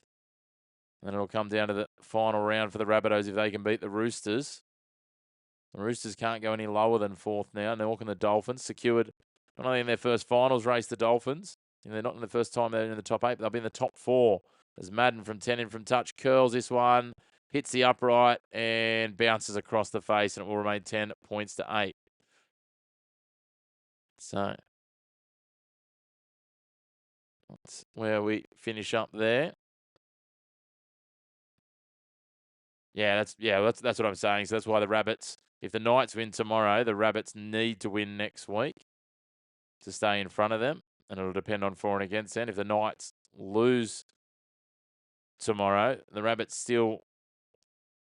Then it'll come down to the final round for the Rabbitohs if they can beat the Roosters. The Roosters can't go any lower than 4th now. Nork and the Dolphins secured not only in their first finals race, the Dolphins. And they're not in the first time they're in the top 8, but they'll be in the top 4. As Madden from 10 in from touch curls this one, hits the upright and bounces across the face, and it will remain 10 points to 8. So that's where we finish up there. That's what I'm saying. So that's why the Rabbits, if the Knights win tomorrow, the Rabbits need to win next week to stay in front of them, and it'll depend on for and against then. If the Knights lose tomorrow, the Rabbits still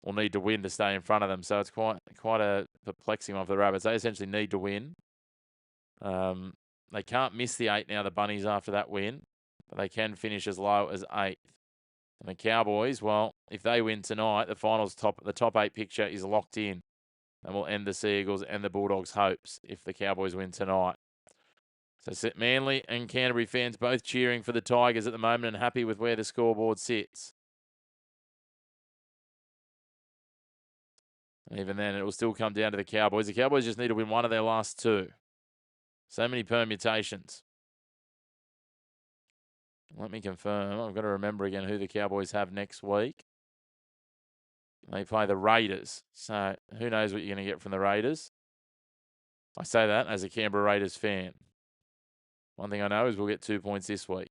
will need to win to stay in front of them. So it's quite a perplexing one for the Rabbits. They essentially need to win. They can't miss the 8 now, the Bunnies, after that win, but they can finish as low as 8th. And the Cowboys, well, if they win tonight, the top 8 picture is locked in, and will end the Sea Eagles and the Bulldogs' hopes if the Cowboys win tonight. So Manly and Canterbury fans both cheering for the Tigers at the moment and happy with where the scoreboard sits. And even then, it will still come down to the Cowboys. The Cowboys just need to win one of their last 2. So many permutations. Let me confirm. I've got to remember again who the Cowboys have next week. They play the Raiders. So who knows what you're going to get from the Raiders. I say that as a Canberra Raiders fan. One thing I know is we'll get 2 points this week.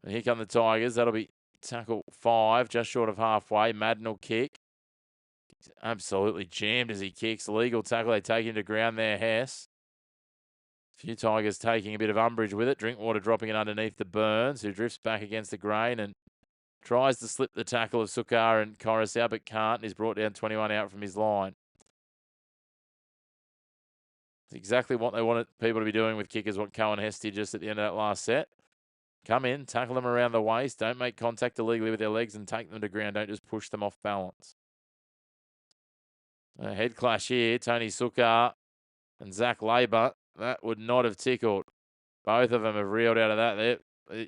And here come the Tigers. That'll be tackle 5, just short of halfway. Madden will kick. He's absolutely jammed as he kicks. Legal tackle. They take him to ground there, Hess. A few Tigers taking a bit of umbrage with it. Drinkwater dropping it underneath the Burns, who drifts back against the grain and tries to slip the tackle of Sukar and Coruscant, but can't. He's brought down 21 out from his line. It's exactly what they wanted people to be doing with kickers, what Cohen Hess did just at the end of that last set. Come in, tackle them around the waist. Don't make contact illegally with their legs and take them to ground. Don't just push them off balance. A head clash here. Tony Sukar and Zach Labour. That would not have tickled. Both of them have reeled out of that.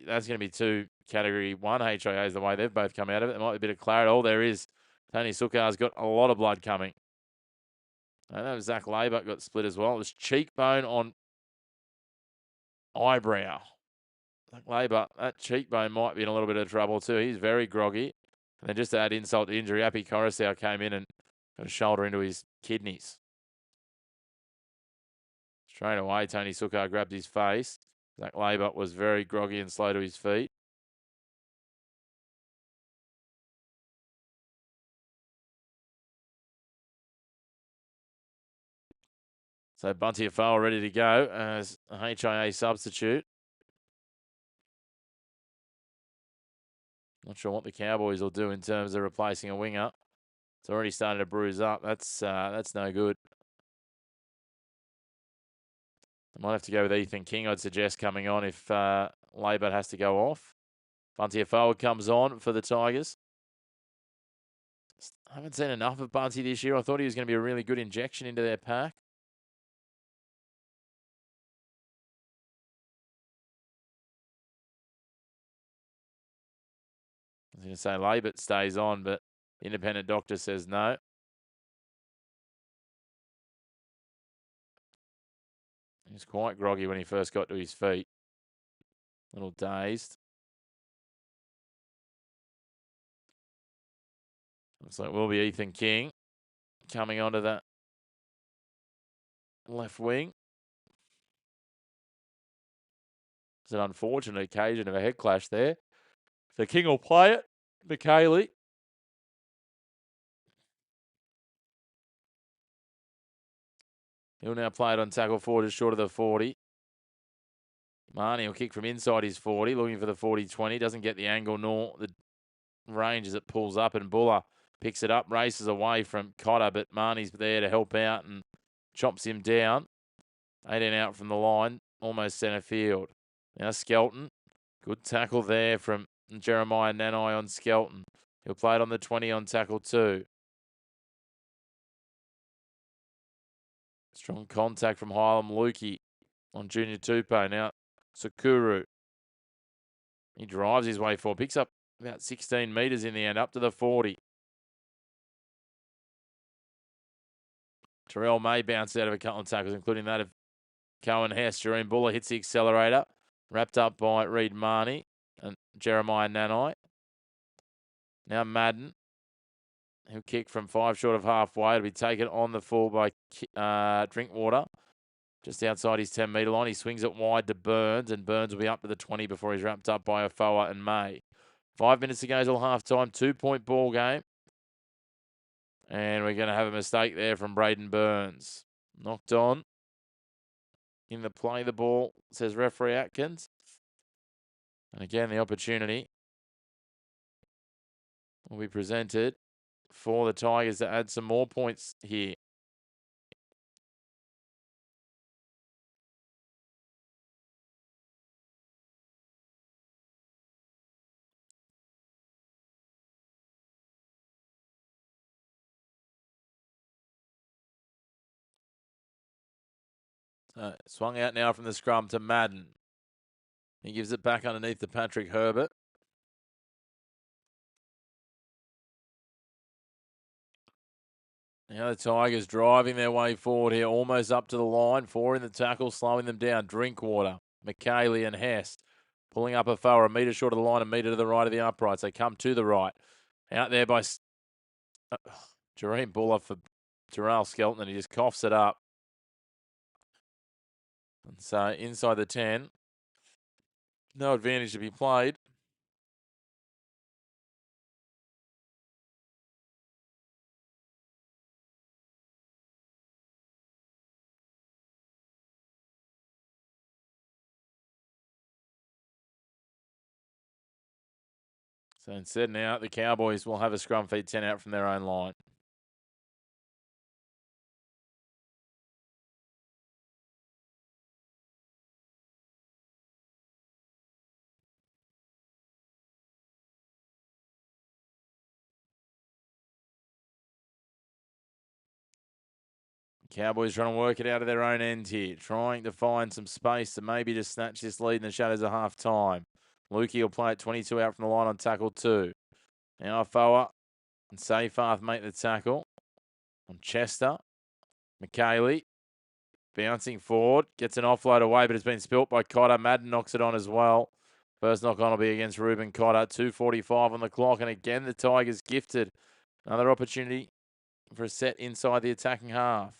That's going to be 2 Category 1 HIAs the way they've both come out of it. There might be a bit of clarity. Oh, there is. Tony Sukar's got a lot of blood coming. I know Zach Labour got split as well. It was cheekbone on eyebrow. Zach Labour, that cheekbone might be in a little bit of trouble too. He's very groggy. And then just to add insult to injury, Happy Coruscant came in and got a shoulder into his kidneys. Straight away, Tony Sukar grabbed his face. Zach Labour was very groggy and slow to his feet. So Bunty Afal ready to go as a HIA substitute. Not sure what the Cowboys will do in terms of replacing a winger. It's already started to bruise up. That's no good. I might have to go with Ethan King, I'd suggest, coming on if Labor has to go off. Bunty forward comes on for the Tigers. I haven't seen enough of Bunty this year. I thought he was going to be a really good injection into their pack. I was going to say Labert stays on, but the independent doctor says no. He was quite groggy when he first got to his feet. A little dazed. Looks like it will be Ethan King coming onto that left wing. It's an unfortunate occasion of a head clash there. So King will play it. McKaylee. He'll now play it on tackle forward, just short of the 40. Marnie will kick from inside his 40, looking for the 40-20. Doesn't get the angle nor the range as it pulls up, and Buller picks it up, races away from Cotter, but Marnie's there to help out and chops him down. 18 out from the line, almost centre field. Now Skelton, good tackle there from Jeremiah Nanai on Skelton. He'll play it on the 20 on tackle 2. Strong contact from Hylam Lukey on Junior Tupou. Now Sakuru. He drives his way forward, picks up about 16 metres in the end, up to the 40. Terrell May bounced out of a couple of tackles, including that of Cohen Hess. Jareen Buller hits the accelerator, wrapped up by Reed Marnie and Jeremiah Nanai. Now Madden. He'll kick from 5 short of halfway. It'll be taken on the full by Drinkwater. Just outside his 10-metre line. He swings it wide to Burns, and Burns will be up to the 20 before he's wrapped up by Afoa and May. 5 minutes to go till half-time. 2-point ball game. And we're going to have a mistake there from Braden Burns. Knocked on. In the play, the ball, says referee Atkins. And again, the opportunity will be presented for the Tigers to add some more points here. Swung out now from the scrum to Madden. He gives it back underneath to Patrick Herbert. Now the Tigers driving their way forward here, almost up to the line. 4 in the tackle, slowing them down. Drinkwater, McKaylee and Hess pulling up Afoa, a metre short of the line, a metre to the right of the uprights. They come to the right. Out there by Jareen Buller for Terrell Skelton, and he just coughs it up. And so inside the 10, no advantage to be played. So instead now, the Cowboys will have a scrum feed 10 out from their own line. Cowboys trying to work it out of their own end here, trying to find some space to maybe just snatch this lead in the shadows of half time. Lukey will play it 22 out from the line on tackle 2. Now Afoa and Seyfarth make the tackle on Chester. McKaylee bouncing forward, gets an offload away, but it's been spilt by Cotter. Madden knocks it on as well. First knock on will be against Ruben Cotter. 2:45 on the clock, and again the Tigers gifted another opportunity for a set inside the attacking half.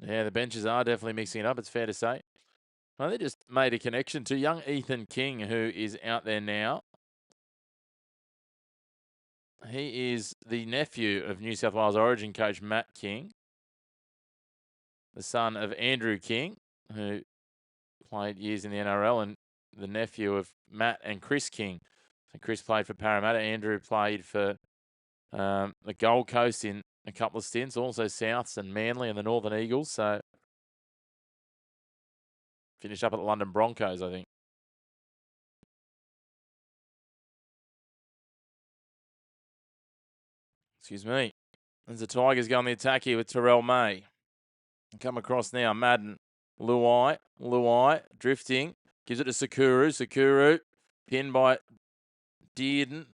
Yeah, the benches are definitely mixing it up, it's fair to say. Well, they just made a connection to young Ethan King, who is out there now. He is the nephew of New South Wales Origin coach Matt King, the son of Andrew King, who played years in the NRL, and the nephew of Matt and Chris King. So Chris played for Parramatta. Andrew played for the Gold Coast in a couple of stints. Also Souths and Manly and the Northern Eagles. So finished up at the London Broncos, I think. Excuse me. As the Tigers go on the attack here with Terrell May. Come across now, Madden. Luai, drifting. Gives it to Sakuru, pinned by Dearden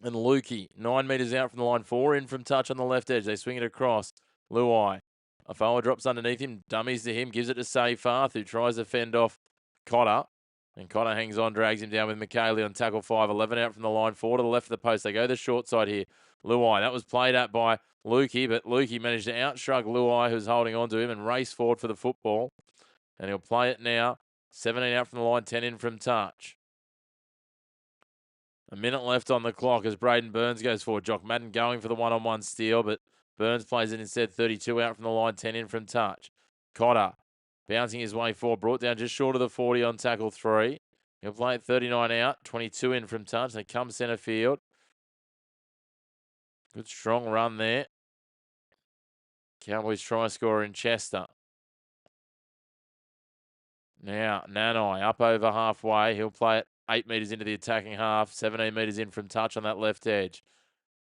and Lukey. 9 metres out from the line, 4 in from touch on the left edge. They swing it across. Luai. A forward drops underneath him, dummies to him, gives it to Sayfarth, who tries to fend off Cotter. And Cotter hangs on, drags him down with McKaylee on tackle 5. 11 out from the line, 4 to the left of the post. They go the short side here. Luai, that was played at by Lukey, but Lukey managed to outshrug Luai, who's holding on to him, and race forward for the football. And he'll play it now. 17 out from the line, 10 in from touch. A minute left on the clock as Braden Burns goes forward. Jock Madden going for the one-on-one steal, but Burns plays it instead. 32 out from the line, 10 in from touch. Cotter bouncing his way forward, brought down just short of the 40 on tackle 3. He'll play it 39 out, 22 in from touch. They come centre field. Good strong run there. Cowboys try scorer in Chester. Now, Nanai up over halfway. He'll play it 8 metres into the attacking half, 17 metres in from touch on that left edge.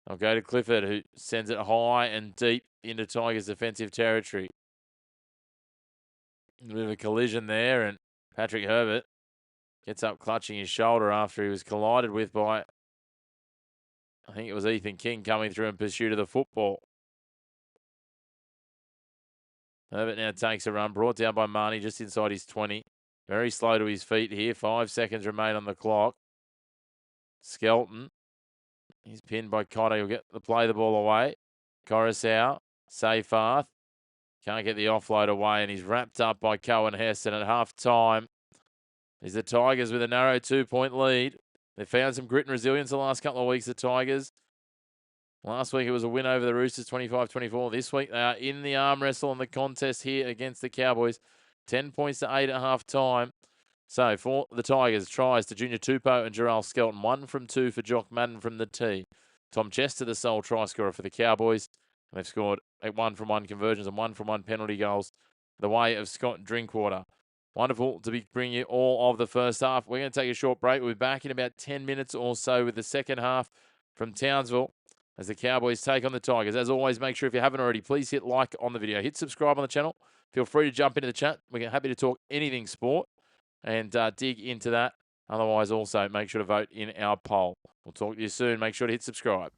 They'll go to Clifford, who sends it high and deep into Tigers' defensive territory. A bit of a collision there, and Patrick Herbert gets up clutching his shoulder after he was collided with by, I think it was Ethan King coming through in pursuit of the football. Herbert now takes a run, brought down by Marnie just inside his 20. Very slow to his feet here. 5 seconds remain on the clock. Skelton. He's pinned by Cotter. He'll play the ball away. Coruscant. Sayfarth. Can't get the offload away, and he's wrapped up by Cohen Heston at half-time. Is the Tigers with a narrow 2-point lead. They've found some grit and resilience the last couple of weeks, the Tigers. Last week it was a win over the Roosters, 25-24. This week they are in the arm wrestle and the contest here against the Cowboys. 10 points to 8 at half-time. So for the Tigers, tries to Junior Tupou and Jarrell Skelton. 1 from 2 for Jock Madden from the tee. Tom Chester, the sole try scorer for the Cowboys. They've scored 1 from 1 conversions and 1 from 1 penalty goals the way of Scott Drinkwater. Wonderful to be bringing you all of the first half. We're going to take a short break. We'll be back in about 10 minutes or so with the second half from Townsville as the Cowboys take on the Tigers. As always, make sure if you haven't already, please hit like on the video. Hit subscribe on the channel. Feel free to jump into the chat. We're happy to talk anything sport and dig into that. Otherwise, also make sure to vote in our poll. We'll talk to you soon. Make sure to hit subscribe.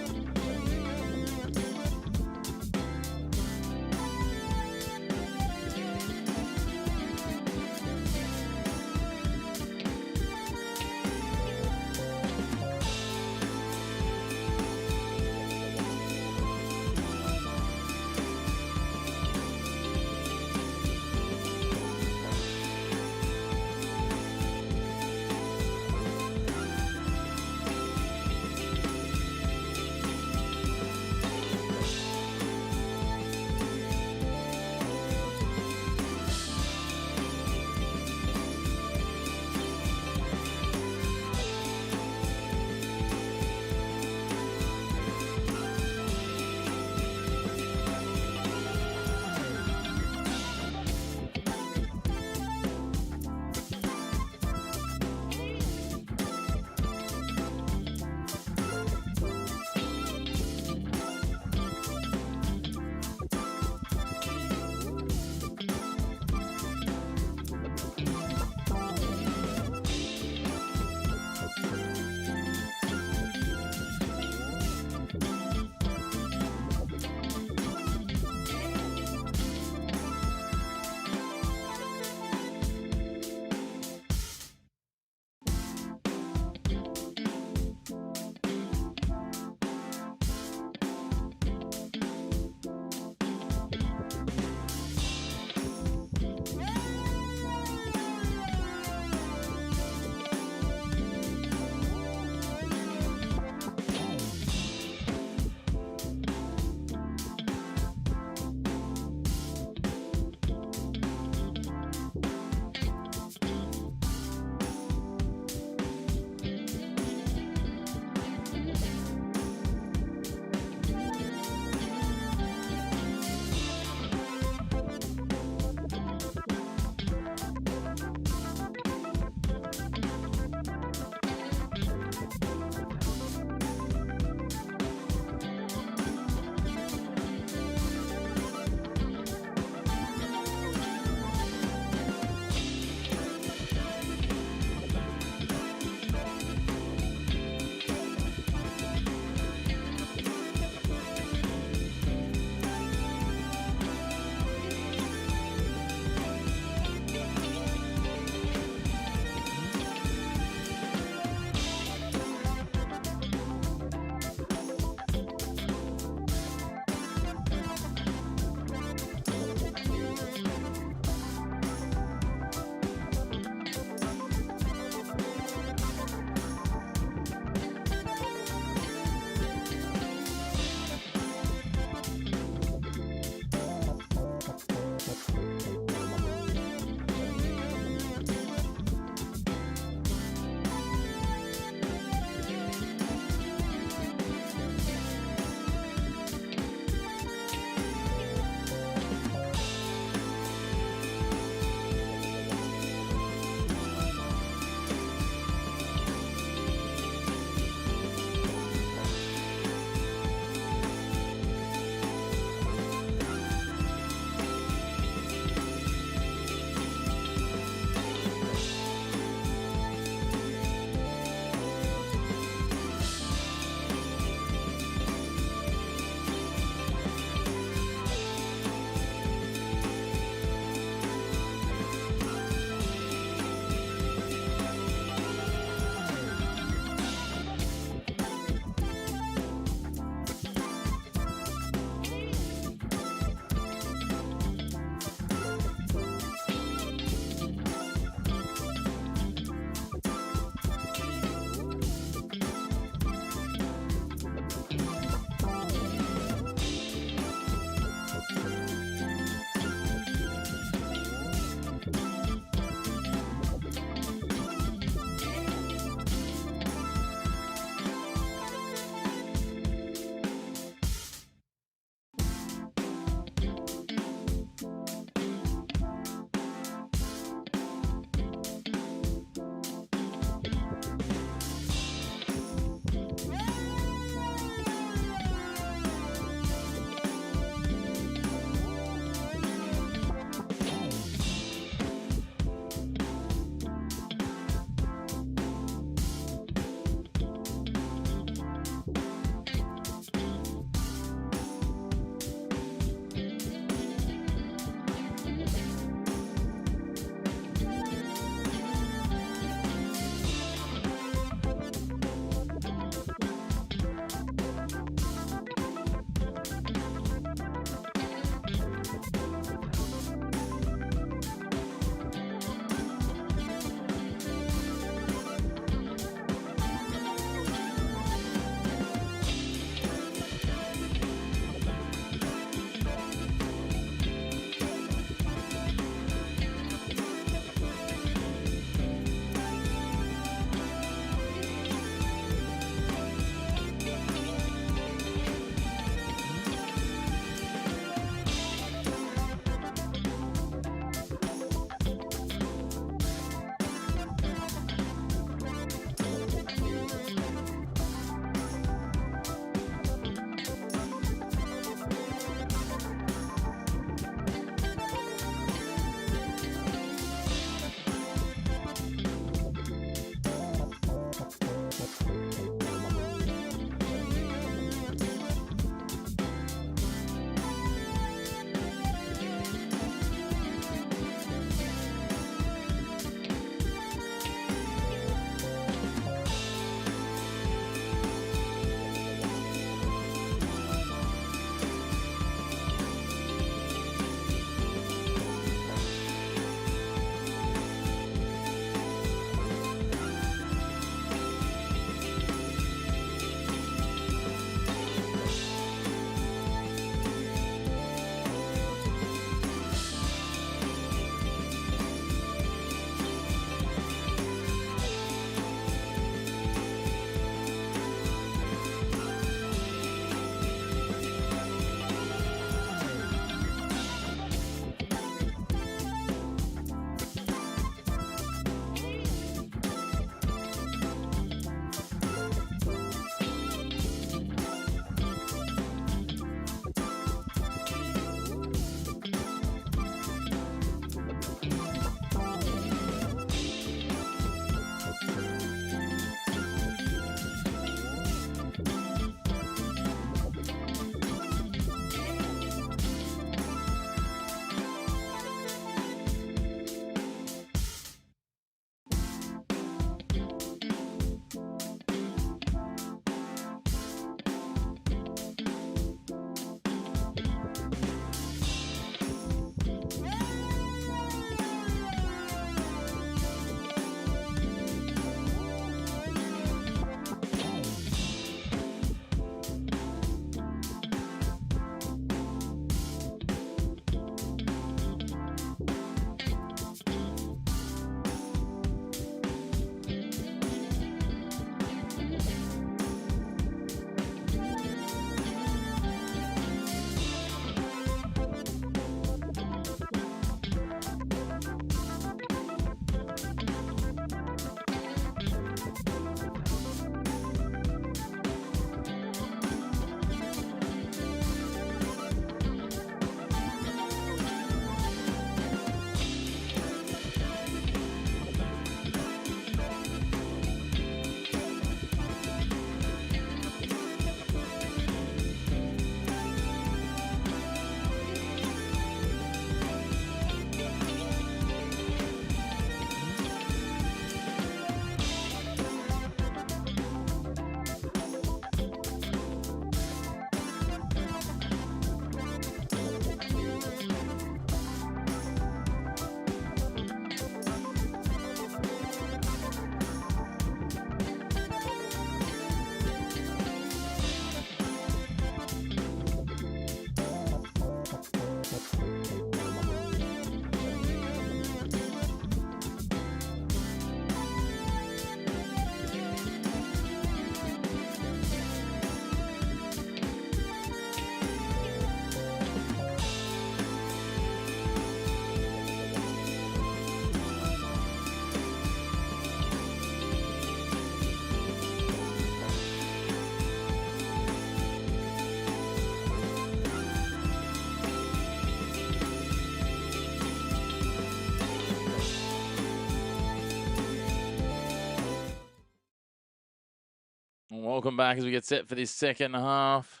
Welcome back as we get set for this second half.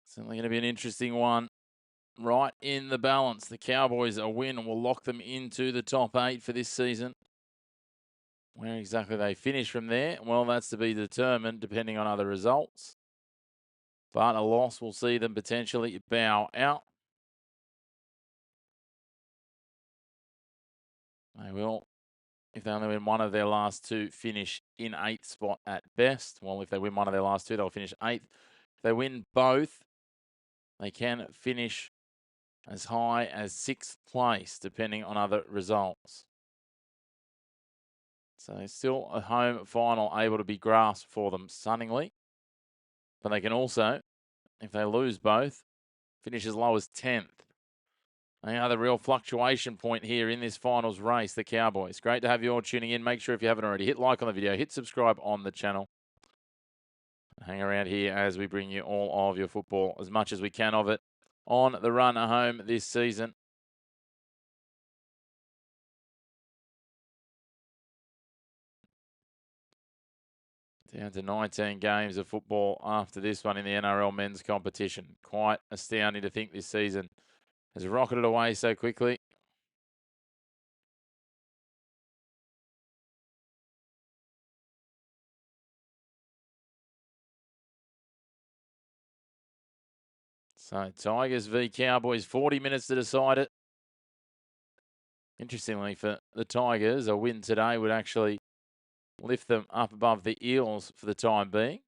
Certainly going to be an interesting one. Right in the balance. The Cowboys a win will lock them into the top 8 for this season. Where exactly they finish from there, well, that's to be determined depending on other results. But a loss will see them potentially bow out. They will, if they only win one of their last 2, finish in 8th spot at best. Well, if they win one of their last 2, they'll finish 8th. If they win both, they can finish as high as 6th place, depending on other results. So still a home final able to be grasped for them stunningly. But they can also, if they lose both, finish as low as 10th. They are the real fluctuation point here in this finals race, the Cowboys. Great to have you all tuning in. Make sure if you haven't already, hit like on the video, hit subscribe on the channel. Hang around here as we bring you all of your football, as much as we can of it, on the run home this season. Down to 19 games of football after this one in the NRL men's competition. Quite astounding to think this season has rocketed away so quickly. So Tigers v Cowboys, 40 minutes to decide it. Interestingly, for the Tigers, a win today would actually lift them up above the Eels for the time being.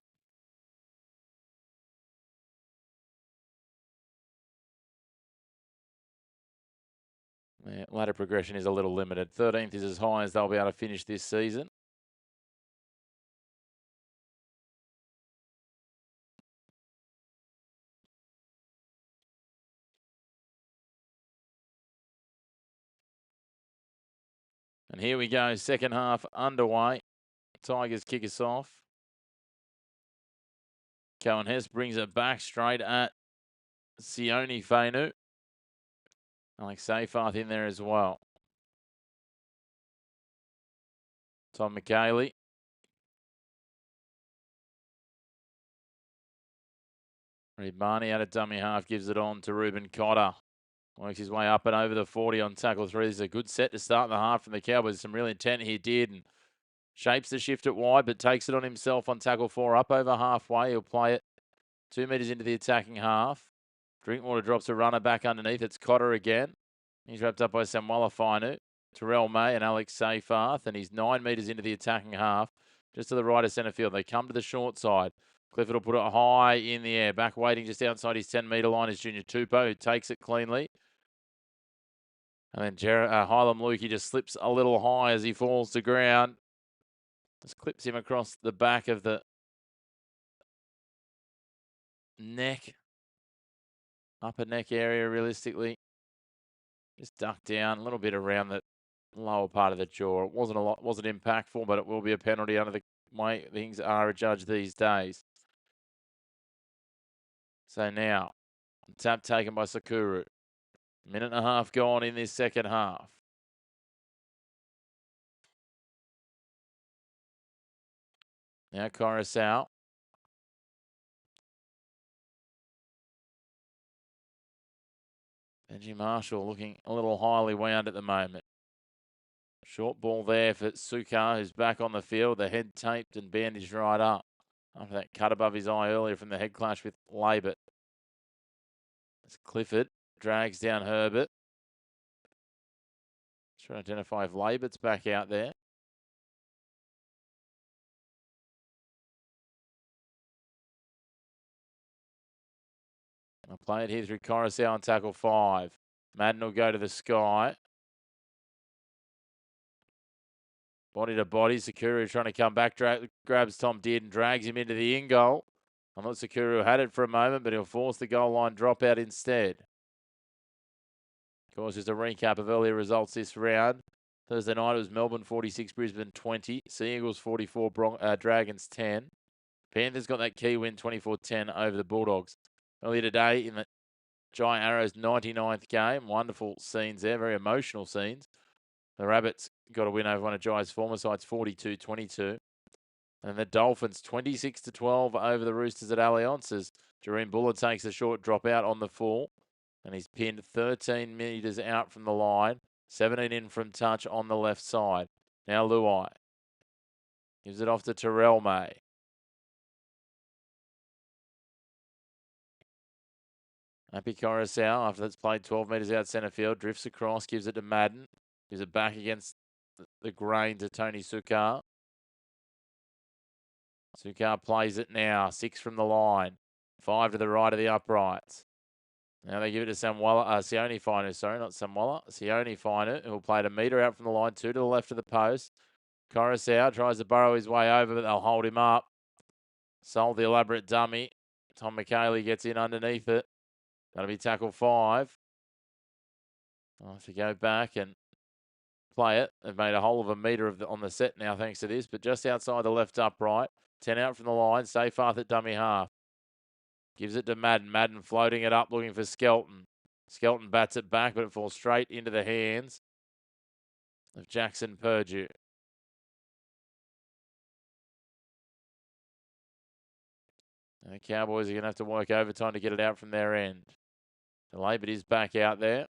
Their ladder progression is a little limited. 13th is as high as they'll be able to finish this season. And here we go, second half underway. Tigers kick us off. Cohen Hess brings it back straight at Sione Fainu. Alex Seyfarth in there as well. Tom McKaylee. Reed Barney out of dummy half, gives it on to Reuben Cotter. Works his way up and over the 40 on tackle 3. This is a good set to start the half from the Cowboys. Some real intent here, did, and shapes the shift it wide, but takes it on himself on tackle 4. Up over halfway, he'll play it 2 metres into the attacking half. Drinkwater drops a runner back underneath. It's Cotter again. He's wrapped up by Samuela Fainu, Terrell May and Alex Seyfarth, and he's 9 metres into the attacking half, just to the right of centre field. They come to the short side. Clifford will put it high in the air. Back waiting just outside his 10-metre line is Junior Tupou, who takes it cleanly. And then Hylam Lukey just slips a little high as he falls to ground. Just clips him across the back of the neck. Upper neck area, realistically. Just ducked down, a little bit around the lower part of the jaw. It wasn't impactful, but it will be a penalty under the way things are adjudged these days. So now, tap taken by Sakuru. Minute and a half gone in this second half. Now Coruscant. Benji Marshall looking a little highly wound at the moment. Short ball there for Sukar, who's back on the field. The head taped and bandaged right up after that cut above his eye earlier from the head clash with Labert. As Clifford drags down Herbert. Trying to identify if Labert's back out there. I'll play it here through Coruscant on tackle 5. Madden will go to the sky. Body to body. Sakuru trying to come back. Grabs Tom Dearden, drags him into the in goal. I thought Sakuru had it for a moment, but he'll force the goal line drop out instead. Of course, just a recap of earlier results this round. Thursday night, it was Melbourne 46, Brisbane 20. Sea Eagles 44, Dragons 10. Panthers got that key win 24-10 over the Bulldogs. Earlier today in the Jai Arrows 99th game. Wonderful scenes there, very emotional scenes. The Rabbits got a win over one of Jai's former sides, 42-22. And the Dolphins 26-12 over the Roosters at Allianz as Jareen Buller takes a short drop out on the full. And he's pinned 13 metres out from the line, 17 in from touch on the left side. Now Luai gives it off to Terrell May. Happy Coruscant, after that's played 12 metres out centre field, drifts across, gives it to Madden, gives it back against the grain to Tony Sukar. Sukar plays it now, 6 from the line, 5 to the right of the uprights. Now they give it to Sione Finer, sorry, not Samwala. Sione Finer, who'll play it a metre out from the line, 2 to the left of the post. Coruscant tries to burrow his way over, but they'll hold him up. Sold the elaborate dummy. Tom McKaylee gets in underneath it. That'll be tackle 5. I'll have to go back and play it. They've made a whole of a metre on the set now thanks to this, but just outside the left upright. 10 out from the line. Safe at dummy half. Gives it to Madden. Madden floating it up, looking for Skelton. Skelton bats it back, but it falls straight into the hands of Jackson Purdue. And the Cowboys are going to have to work overtime to get it out from their end. Delay, but is back out there.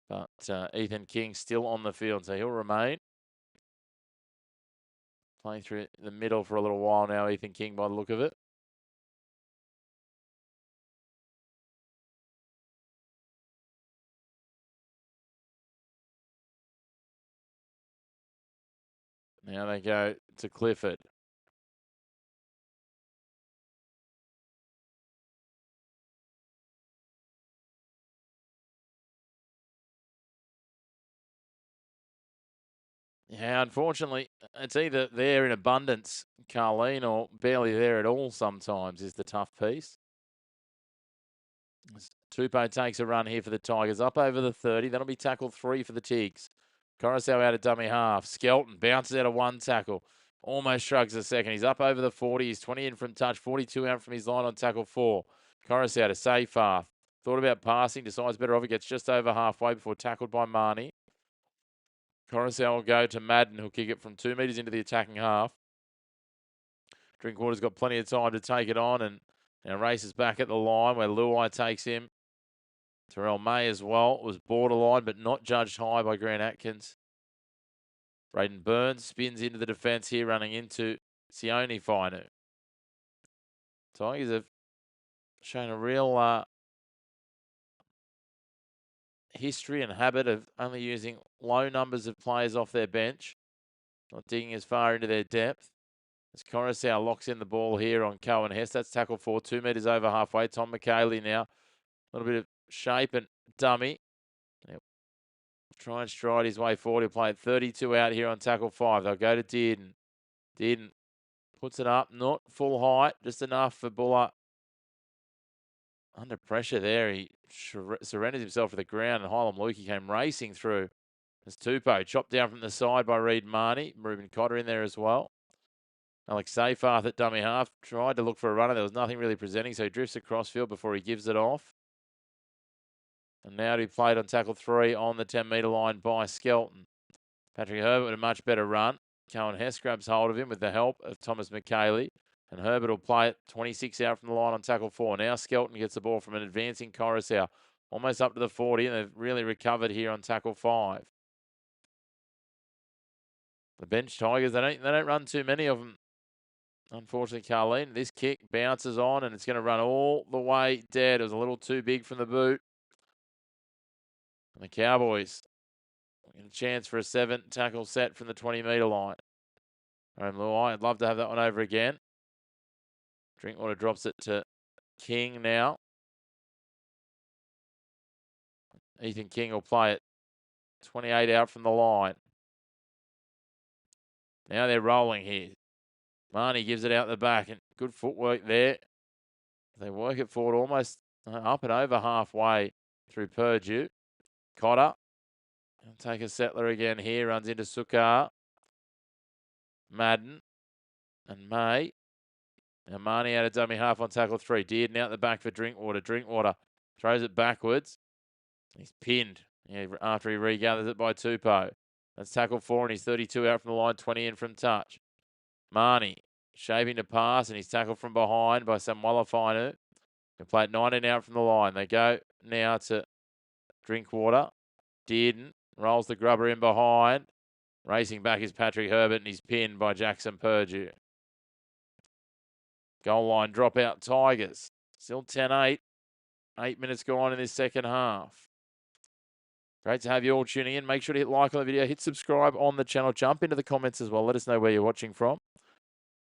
But Ethan King still on the field, so he'll remain. Playing through the middle for a little while now, Ethan King, by the look of it. Now they go to Clifford. Yeah, unfortunately, it's either there in abundance, Carleen, or barely there at all sometimes is the tough piece. Tupou takes a run here for the Tigers. Up over the 30. That'll be tackle 3 for the Tigs. Coruscant out of dummy half. Skelton bounces out of 1 tackle. Almost shrugs a second. He's up over the 40. He's 20 in from touch. 42 out from his line on tackle 4. Coruscant a safe half. Thought about passing. Decides better off. He gets just over halfway before tackled by Marnie. Coruscant will go to Madden, who'll kick it from 2 metres into the attacking half. Drinkwater's got plenty of time to take it on and now races back at the line where Luai takes him. Terrell May as well was borderline, but not judged high by Grant Atkins. Braden Burns spins into the defence here, running into Sione Finu. Tigers have shown a real history and habit of only using low numbers of players off their bench, not digging as far into their depth. As Coruscant locks in the ball here on Cohen Hess. That's tackle 4, 2 metres over halfway. Tom McKaylee now. A little bit of shape and dummy. Yep. Try and stride his way forward. He'll play at 32 out here on tackle 5. They'll go to Dearden. Dearden puts it up. Not full height. Just enough for Buller. Under pressure there. He surrenders himself to the ground, and Hylam Lukey came racing through. As Tupou chopped down from the side by Reed Marnie. Reuben Cotter in there as well. Alex Seyfarth at dummy half. Tried to look for a runner. There was nothing really presenting, so he drifts across field before he gives it off. And now he played on tackle 3 on the 10-metre line by Skelton. Patrick Herbert with a much better run. Cohen Hess grabs hold of him with the help of Thomas McKaylee. And Herbert will play it 26 out from the line on tackle 4. Now Skelton gets the ball from an advancing Coruscant. Almost up to the 40, and they've really recovered here on tackle 5. The bench Tigers, they don't run too many of them. Unfortunately, Carleen, this kick bounces on, and it's going to run all the way dead. It was a little too big from the boot. And the Cowboys get a chance for a 7-tackle set from the 20-metre line. I'd love to have that one over again. Drinkwater drops it to King now. Ethan King will play it 28 out from the line. Now they're rolling here. Marnie gives it out the back, and good footwork there. They work it forward almost up and over halfway through Purdue. Cotter. Take a settler again here. Runs into Sukar. Madden. And May. Now Marnie out of dummy half on tackle 3. Dearden out the back for Drinkwater. Drinkwater throws it backwards. He's pinned after he regathers it by Tupou. That's tackle 4, and he's 32 out from the line, 20 in from touch. Marnie shaping to pass, and he's tackled from behind by Samuela Fainu. Can play it 19 out from the line. They go now to Drinkwater. Dearden rolls the grubber in behind. Racing back is Patrick Herbert, and he's pinned by Jackson Purdue. Goal line dropout Tigers. Still 10-8. 8 minutes gone in this second half. Great to have you all tuning in. Make sure to hit like on the video. Hit subscribe on the channel. Jump into the comments as well. Let us know where you're watching from.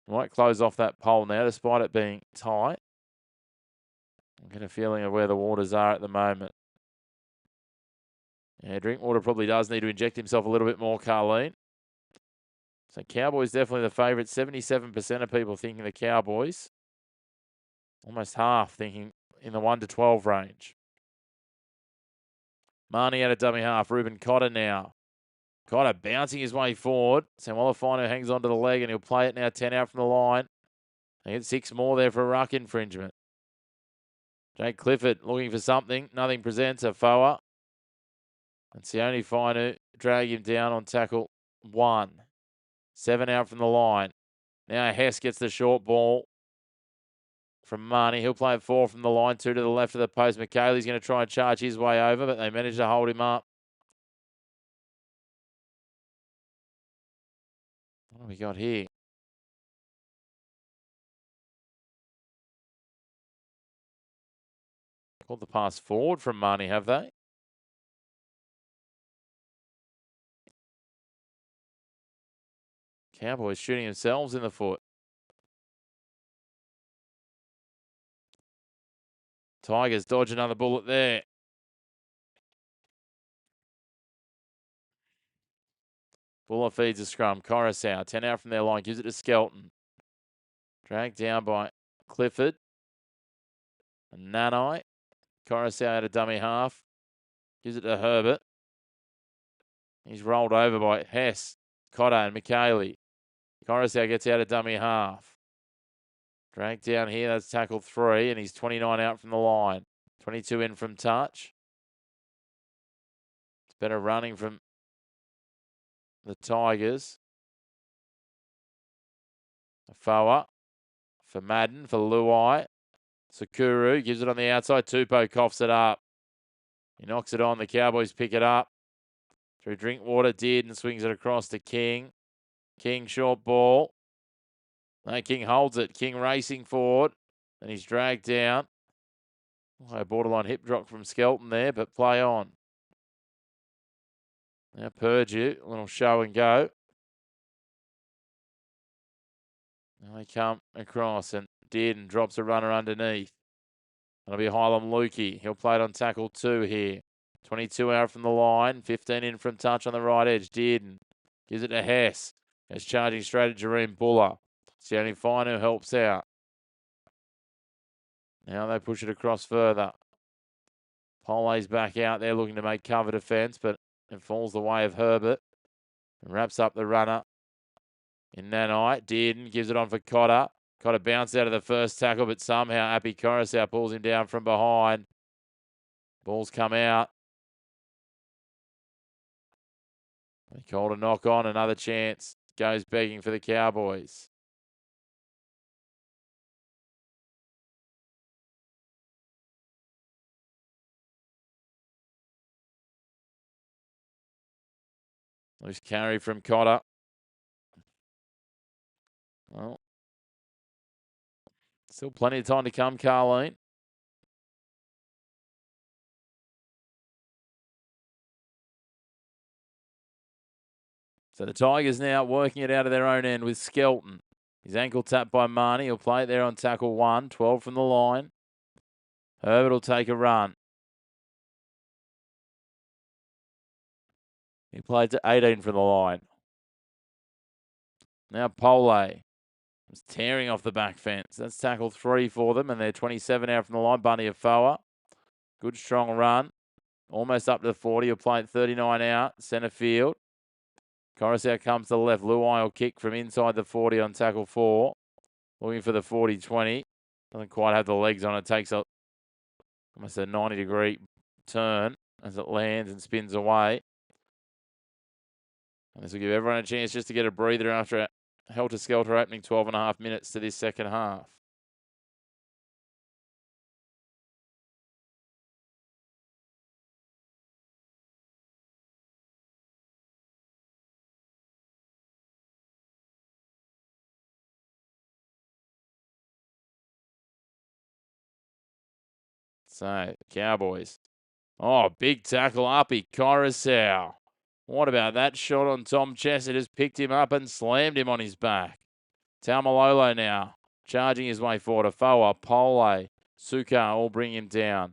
I might close off that poll now, despite it being tight. I get a feeling of where the waters are at the moment. Yeah, Drinkwater probably does need to inject himself a little bit more, Carleen. So Cowboys definitely the favourite. 77% of people thinking the Cowboys. Almost half thinking in the 1 to 12 range. Marnie out of dummy half. Ruben Cotter now. Cotter bouncing his way forward. Samuela Fainu hangs onto the leg, and he'll play it now 10 out from the line. They get 6 more there for a ruck infringement. Jake Clifford looking for something. Nothing presents. A Foa. And Sione Fainu drag him down on tackle 1. 7 out from the line. Now Hess gets the short ball from Marnie. He'll play it 4 from the line. 2 to the left of the post. McKaylee's going to try and charge his way over, but they manage to hold him up. What have we got here? Called the pass forward from Marnie, have they? Cowboys shooting themselves in the foot. Tigers dodge another bullet there. Buller feeds a scrum. Coruscant, 10 out from their line, gives it to Skelton. Dragged down by Clifford. And Nanai. Coruscant out of dummy half. Gives it to Herbert. He's rolled over by Hess, Cotter, and McKaylee. Coruscant gets out of dummy half. Dragged down here, that's tackle 3, and he's 29 out from the line. 22 in from touch. It's better running from the Tigers. Foa for Madden, for Luai. Sakuru gives it on the outside. Tupou coughs it up. He knocks it on. The Cowboys pick it up. Through Drinkwater, did, and swings it across to King. King short ball. No, King holds it. King racing forward. And he's dragged down. Oh, borderline hip drop from Skelton there, but play on. Now Purdue, a little show and go. Now they come across, and Dearden drops a runner underneath. That'll be Hylam Lukey. He'll play it on tackle 2 here. 22 out from the line. 15 in from touch on the right edge. Dearden gives it to Hess. He's charging straight at Jareem Buller. Sione Fainu helps out. Now they push it across further. Pole's back out there looking to make cover defence, but it falls the way of Herbert. And wraps up the runner in Nanai. Dearden gives it on for Cotter. Cotter bounced out of the first tackle, but somehow Api Coruscant pulls him down from behind. Ball's come out. They called a knock on. Another chance goes begging for the Cowboys. Loose carry from Cotter. Well, still plenty of time to come, Carleen. So the Tigers now working it out of their own end with Skelton. His ankle tapped by Marnie. He'll play it there on tackle 1. 12 from the line. Herbert will take a run. He played to 18 from the line. Now Pole was tearing off the back fence. That's tackle 3 for them, and they're 27 out from the line. Bunny Afoa. Good strong run. Almost up to the 40. He'll play it 39 out. Centre field. Coruscant comes to the left. Luai will kick from inside the 40 on tackle 4. Looking for the 40-20. Doesn't quite have the legs on it. Takes almost a 90-degree turn. as it lands and spins away. And this will give everyone a chance just to get a breather after a helter-skelter opening 12.5 minutes to this second half. So, Cowboys. Oh, big tackle uppy, Coruscant. What about that shot on Tom Chesser? Just picked him up and slammed him on his back. Taumalolo now, charging his way forward. Afoa, Pole, Suka all bring him down.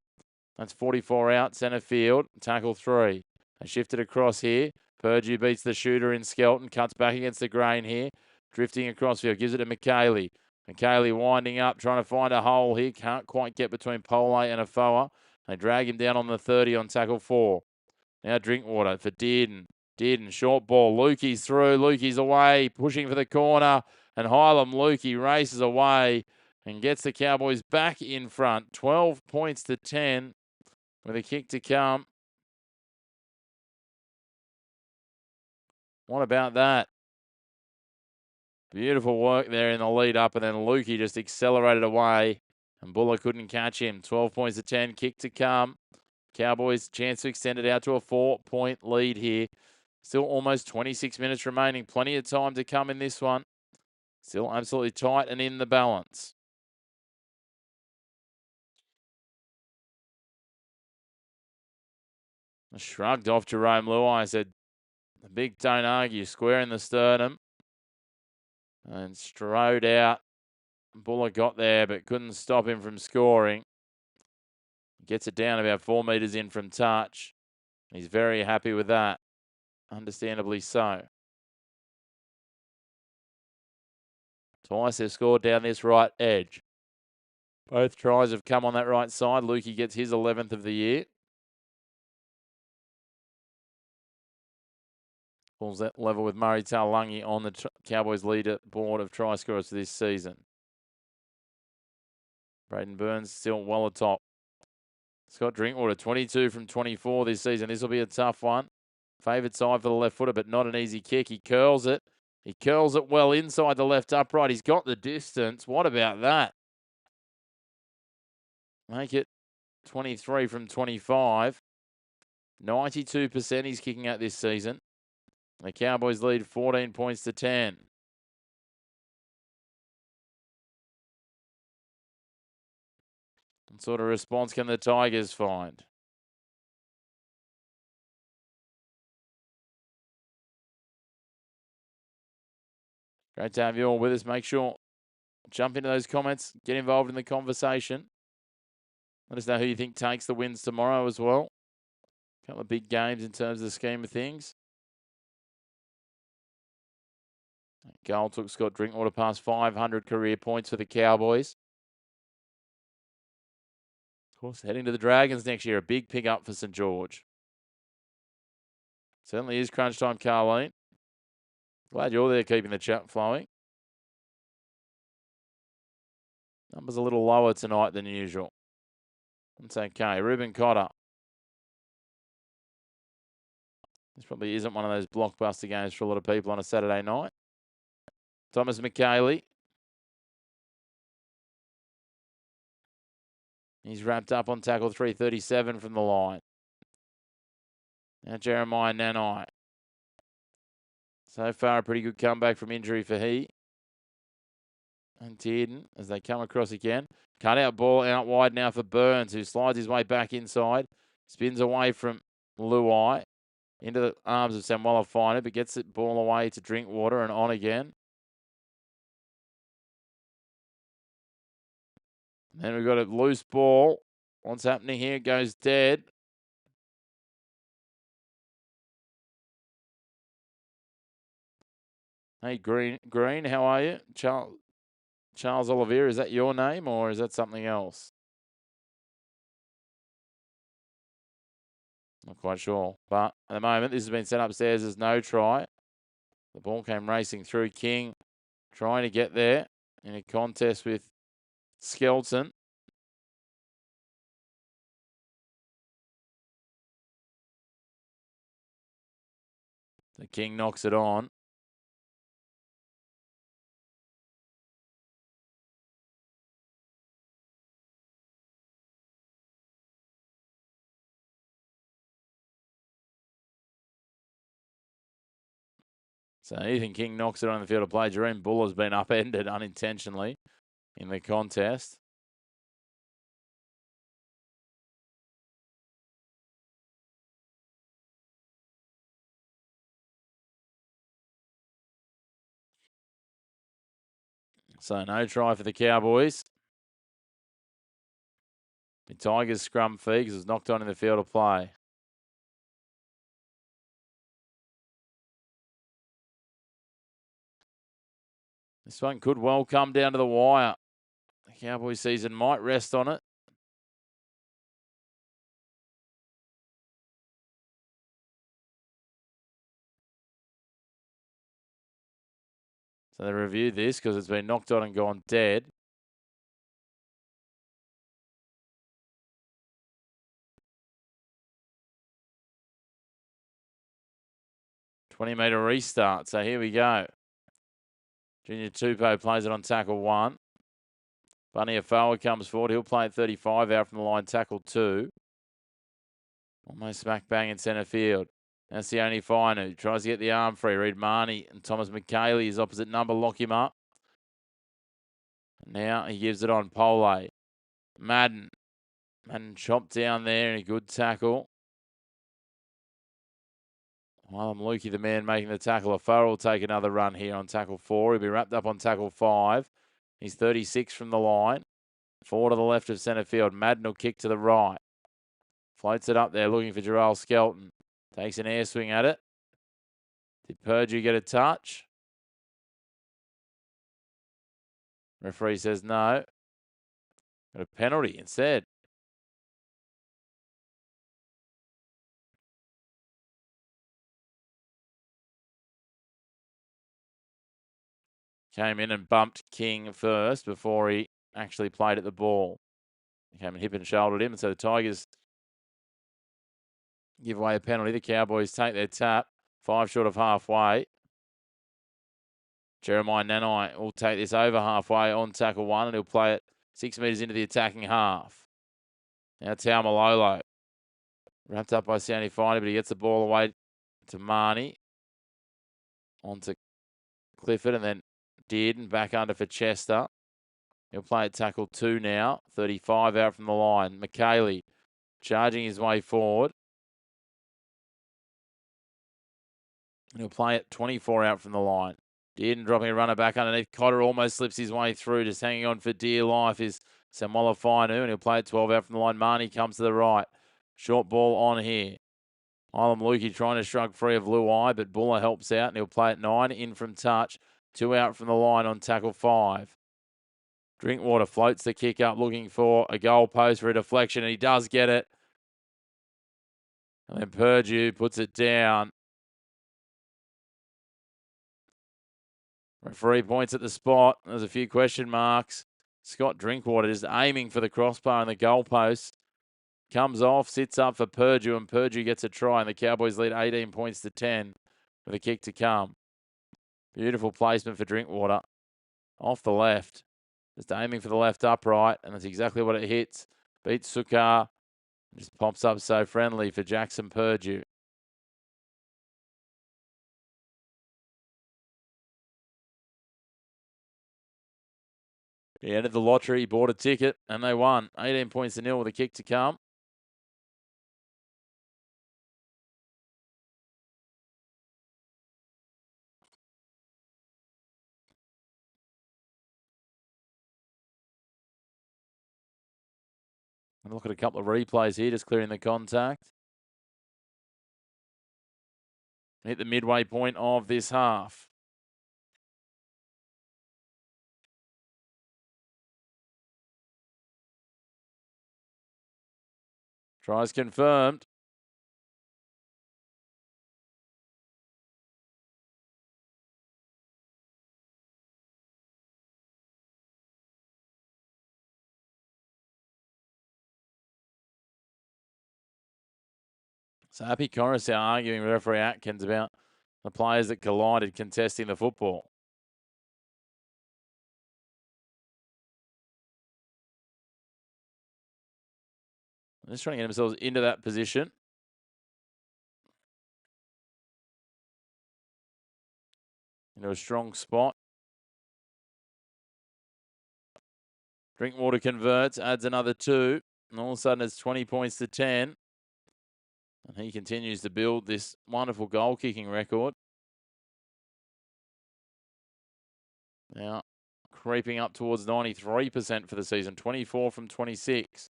That's 44 out, centre field, tackle 3. They shifted across here. Purdue beats the shooter in Skelton, cuts back against the grain here. Drifting across field, gives it to McKaylee. McKaylee winding up, trying to find a hole here. Can't quite get between Pole and Afoa. They drag him down on the 30 on tackle 4. Now Drinkwater for Dearden. Dearden, short ball. Lukey's through. Lukey's away, pushing for the corner. And Hylam Lukey races away and gets the Cowboys back in front. 12 points to 10 with a kick to come. What about that? Beautiful work there in the lead up, and then Lukey just accelerated away, and Buller couldn't catch him. 12 points to 10, kick to come. Cowboys chance to extend it out to a 4-point lead here. Still almost 26 minutes remaining. Plenty of time to come in this one. Still absolutely tight and in the balance. I shrugged off Jerome Luai. I said, the big don't argue, square in the sternum. And strode out. Buller got there, but couldn't stop him from scoring. Gets it down about 4 metres in from touch. He's very happy with that. Understandably so. Twice they've scored down this right edge. Both tries have come on that right side. Lukey gets his 11th of the year. Pulls that level with Murray Taulungi on the Cowboys leaderboard of try scorers for this season. Braden Burns still well atop. Scott Drinkwater, 22 from 24 this season. This will be a tough one. Favoured side for the left footer, but not an easy kick. He curls it. He curls it well inside the left upright. He's got the distance. What about that? Make it 23 from 25. 92% he's kicking out this season. The Cowboys lead 14 points to 10. What sort of response can the Tigers find? Great to have you all with us. Make sure, jump into those comments, get involved in the conversation. Let us know who you think takes the wins tomorrow as well. A couple of big games in terms of the scheme of things. Goal took Scott Drinkwater past 500 career points for the Cowboys. Of course, heading to the Dragons next year, a big pick-up for St. George. Certainly is crunch time, Carleen. Glad you're there keeping the chat flowing. Numbers a little lower tonight than usual. That's okay. Ruben Cotter. This probably isn't one of those blockbuster games for a lot of people on a Saturday night. Thomas McKaylee. He's wrapped up on tackle 337 from the line. Now Jeremiah Nanai. So far, a pretty good comeback from injury for he. And Dearden as they come across again. Cut out ball out wide now for Burns, who slides his way back inside. Spins away from Luai into the arms of Samuela Finer, but gets the ball away to Drinkwater and on again. Then we've got a loose ball. What's happening here? Goes dead. Hey, Green, how are you? Charles Oliveira, is that your name or is that something else? Not quite sure. But at the moment, this has been set upstairs as no try. The ball came racing through. King trying to get there in a contest with Skelton. The King knocks it on. So Ethan King knocks it on the field of play. Jerome Buller's been upended unintentionally in the contest. So no try for the Cowboys. The Tigers scrum fee because it was knocked on in the field of play. This one could well come down to the wire. The Cowboys season might rest on it. So they reviewed this because it's been knocked on and gone dead. $20-metre restart. So here we go. Junior Tupou plays it on tackle 1. Bunny Afoa comes forward. He'll play at 35 out from the line, tackle 2. Almost smack bang in centre field. That's the only fine who tries to get the arm free. Reed Marnie and Thomas McKaylee, his opposite number, lock him up. Now he gives it on Pole. Madden chopped down there in a good tackle. While Lukey, the man making the tackle, Afoa will take another run here on tackle 4. He'll be wrapped up on tackle 5. He's 36 from the line. 4 to the left of centre field. Madden will kick to the right. Floats it up there looking for Jarrell Skelton. Takes an air swing at it. Did Purdue get a touch? Referee says no. Got a penalty instead. Came in and bumped King first before he actually played at the ball. He came and hip and shouldered him. And so the Tigers give away a penalty. The Cowboys take their tap. 5 short of halfway. Jeremiah Nanai will take this over halfway on tackle 1 and he'll play it 6 metres into the attacking half. Now Taumalolo. Wrapped up by Soundy Finey, but he gets the ball away to Marnie. On to Clifford and then did and back under for Chester. He'll play at tackle 2 now. 35 out from the line. McKaylee charging his way forward. And he'll play at 24 out from the line. Dearden dropping a runner back underneath. Cotter almost slips his way through. Just hanging on for dear life is Samola Fainu. And he'll play at 12 out from the line. Marnie comes to the right. Short ball on here. Ilam Lukey trying to shrug free of Luai, but Buller helps out. And he'll play at 9. In from touch. 2 out from the line on tackle 5. Drinkwater floats the kick up looking for a goal post for a deflection. And he does get it. And then Purdue puts it down. Referee points at the spot. There's a few question marks. Scott Drinkwater just aiming for the crossbar and the goalpost. Comes off, sits up for Purdue, and Purdue gets a try. And the Cowboys lead 18 points to 10 with a kick to come. Beautiful placement for Drinkwater. Off the left. Just aiming for the left upright, and that's exactly what it hits. Beats Sukar. Just pops up so friendly for Jackson Purdue. He entered the lottery, bought a ticket, and they won. 18 points to 0 with a kick to come. And look at a couple of replays here, just clearing the contact. Hit the midway point of this half. Tries confirmed. So Happy Coruscant arguing with referee Atkins about the players that collided contesting the football. They're just trying to get themselves into that position. Into a strong spot. Drinkwater converts, adds another 2. And all of a sudden it's 20 points to 10. And he continues to build this wonderful goal-kicking record. Now, creeping up towards 93% for the season. 24 from 26.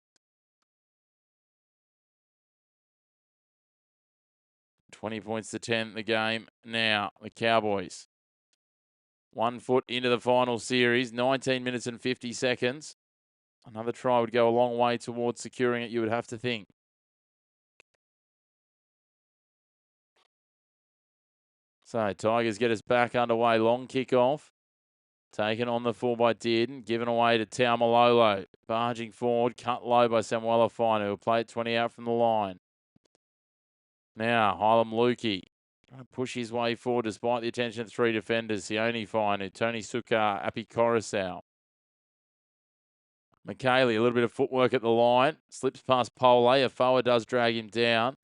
20 points to 10 the game. Now, the Cowboys. 1 foot into the final series. 19 minutes and 50 seconds. Another try would go a long way towards securing it, you would have to think. So, Tigers get us back underway. Long kick-off. Taken on the full by Dearden. Given away to Taumalolo. Barging forward. Cut low by Samuela Fine, who will play it 20 out from the line. Now, Hylam Lukey. Trying to push his way forward despite the attention of 3 defenders. Sione Fine, Tony Sukar, Api Coruscant. McKaylee, a little bit of footwork at the line. Slips past Pole. Afoa does drag him down.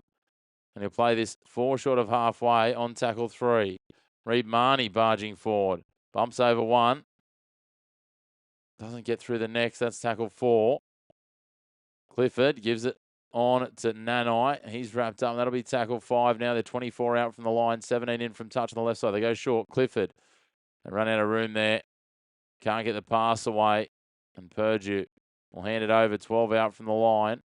And he'll play this 4 short of halfway on tackle 3. Reed Marnie barging forward. Bumps over 1. Doesn't get through the next. That's tackle 4. Clifford gives it on to Nanai. He's wrapped up. That'll be tackle 5 now. They're 24 out from the line. 17 in from touch on the left side. They go short. Clifford. They run out of room there. Can't get the pass away. And Purdue will hand it over. 12 out from the line.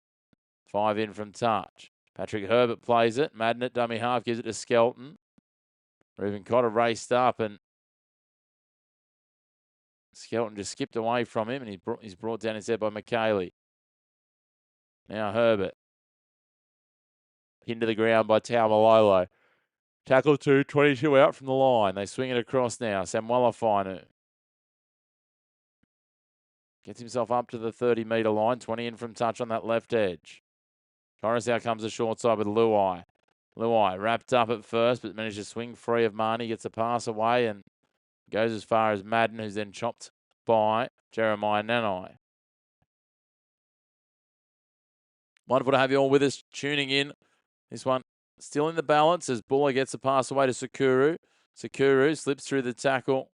5 in from touch. Patrick Herbert plays it. Madden at dummy half gives it to Skelton. Reuben Cotter raced up and Skelton just skipped away from him and he's brought down instead by McKaylee. Now Herbert. Pinned to the ground by Taumalolo. Tackle 2, 22 out from the line. They swing it across now. Samuela Finu gets himself up to the 30-metre line. 20 in from touch on that left edge. Coruscant comes the short side with Luai. Luai wrapped up at first, but managed to swing free of Marnie. Gets a pass away and goes as far as Madden, who's then chopped by Jeremiah Nanai. Wonderful to have you all with us tuning in. This one still in the balance as Buller gets a pass away to Sakuru. Sakuru slips through the tackle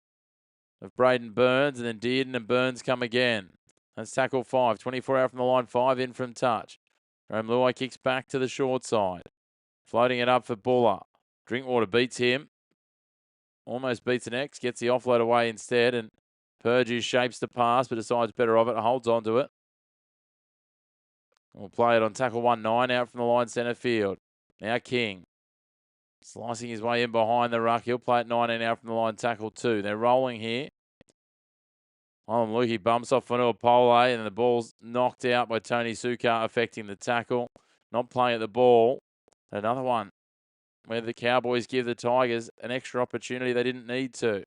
of Braden Burns, and then Dearden and Burns come again. That's tackle 5. 24 out from the line, 5 in from touch. Rome Luai kicks back to the short side. Floating it up for Buller. Drinkwater beats him. Almost beats the next. Gets the offload away instead. And Purdue shapes the pass, but decides better of it. Holds on to it. We'll play it on tackle 1. 9 out from the line, centre field. Now King. Slicing his way in behind the ruck. He'll play it 19 out from the line, tackle 2. They're rolling here. Lukey bumps off Fanua Pole, and the ball's knocked out by Tony Sukar, affecting the tackle. Not playing at the ball. Another one where the Cowboys give the Tigers an extra opportunity they didn't need to.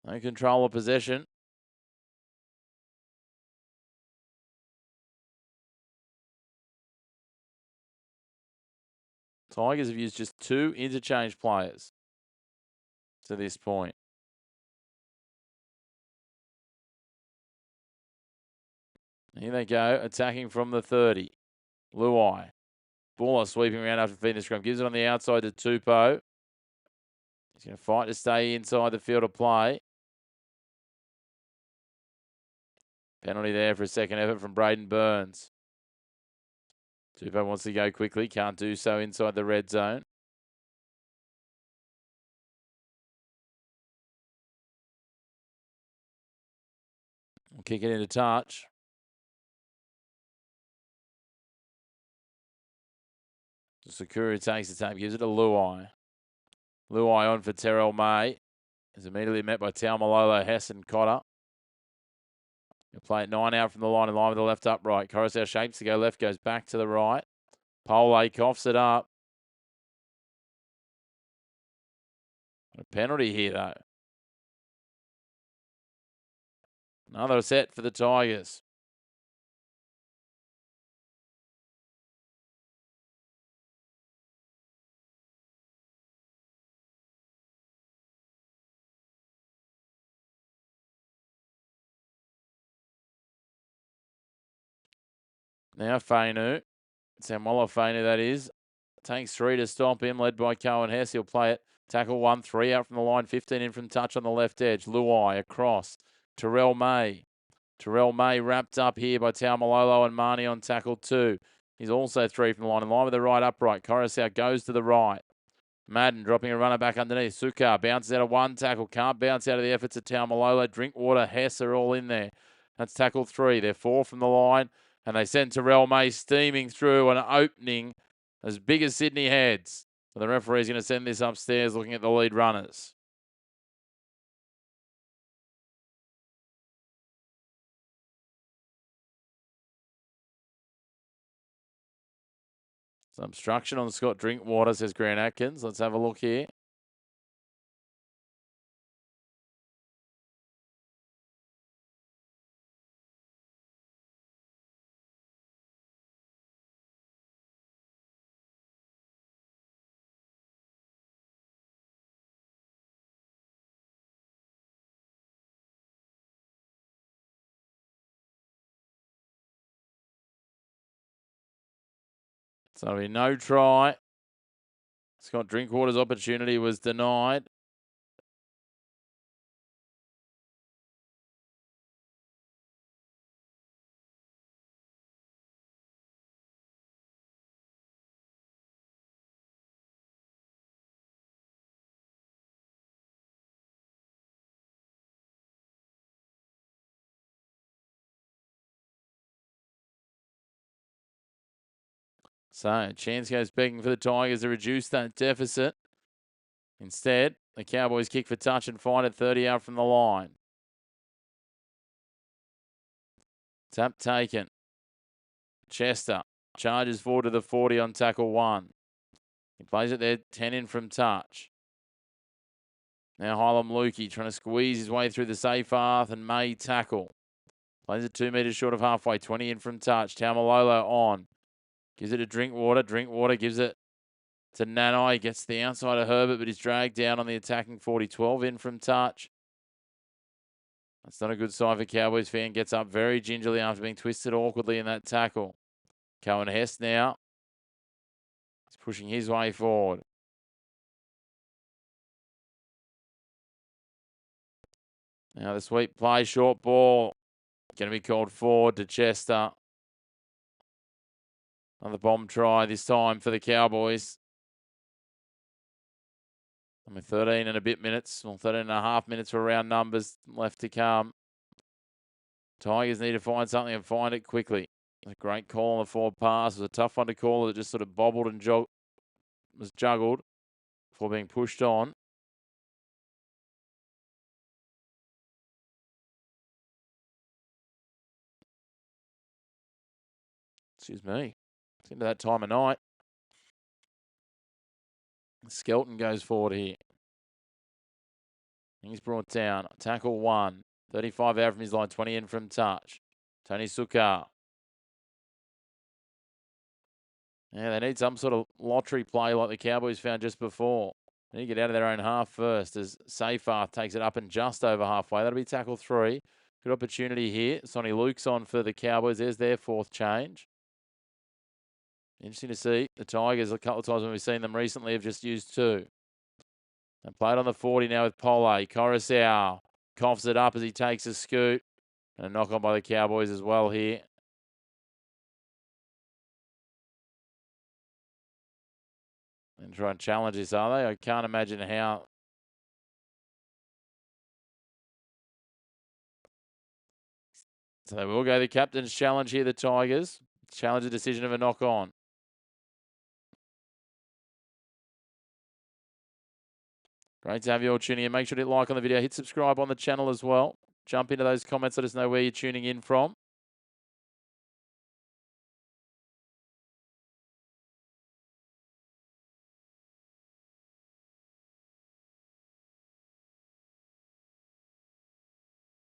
No control of possession. Tigers have used just 2 interchange players to this point. Here they go, attacking from the 30. Luai. Buller sweeping around after feeding the scrum. Gives it on the outside to Tupou. He's going to fight to stay inside the field of play. Penalty there for a second effort from Braden Burns. Tupou wants to go quickly. Can't do so inside the red zone. We'll kick it into touch. Sakura takes the tape, gives it to Luai. Luai on for Terrell May. Is immediately met by Taumalolo, Hess and Cotter. He'll play it 9 out from the line, in line with the left upright. Coruscant shapes to go left, goes back to the right. Pole coughs it up. A penalty here, though. Another set for the Tigers. Now Fainu. Samuela Fainu, that is. Takes 3 to stop him, led by Cohen Hess. He'll play it. Tackle 1, 3 out from the line, 15 in from touch on the left edge. Luai across. Terrell May. Terrell May wrapped up here by Taumalolo and Marnie on tackle 2. He's also 3 from the line. In line with the right upright. Coruscant goes to the right. Madden dropping a runner back underneath. Sukar bounces out of 1 tackle. Can't bounce out of the efforts of Taumalolo. Drinkwater, Hess are all in there. That's tackle 3. They're 4 from the line. And they send Terrell May steaming through an opening as big as Sydney heads. So the referee's going to send this upstairs looking at the lead runners. Some obstruction on Scott Drinkwater, says Grant Atkins. Let's have a look here. So there'll be no try. Scott Drinkwater's opportunity was denied. So chance goes begging for the Tigers to reduce that deficit. Instead, the Cowboys kick for touch and find it 30 out from the line. Tap taken. Chester charges forward to the 40 on tackle 1. He plays it there, 10 in from touch. Now Hylam Lukey trying to squeeze his way through the safe path and May tackle. Plays it 2 metres short of halfway, 20 in from touch. Taumalolo on. Gives it to Drinkwater. Drinkwater gives it to Nanai. Gets the outside of Herbert, but he's dragged down on the attacking 40. 12 in from touch. That's not a good sign for Cowboys fan. Gets up very gingerly after being twisted awkwardly in that tackle. Cohen Hess now. He's pushing his way forward. Now the sweep play, short ball. Going to be called forward to Chester. Another bomb try this time for the Cowboys. I mean, 13 and a bit minutes, well, 13 and a half minutes for round numbers left to come. Tigers need to find something and find it quickly. A great call on the forward pass. It was a tough one to call. It just sort of bobbled and was juggled before being pushed on. Excuse me. It's into that time of night. Skelton goes forward here. He's brought down. Tackle 1. 35 out from his line. 20 in from touch. Tony Sukar. Yeah, they need some sort of lottery play like the Cowboys found just before. They need to get out of their own half first as Seyfarth takes it up and just over halfway. That'll be tackle 3. Good opportunity here. Sonny Luke's on for the Cowboys. There's their 4th change. Interesting to see. The Tigers, a couple of times when we've seen them recently, have just used 2. They played on the 40 now with Pole. Coruscant coughs it up as he takes a scoot. And a knock on by the Cowboys as well here. And try and challenge this, are they? I can't imagine how. So they will go the captain's challenge here, the Tigers. Challenge the decision of a knock on. Great to have you all tuning in. Make sure to hit like on the video. Hit subscribe on the channel as well. Jump into those comments. Let us know where you're tuning in from.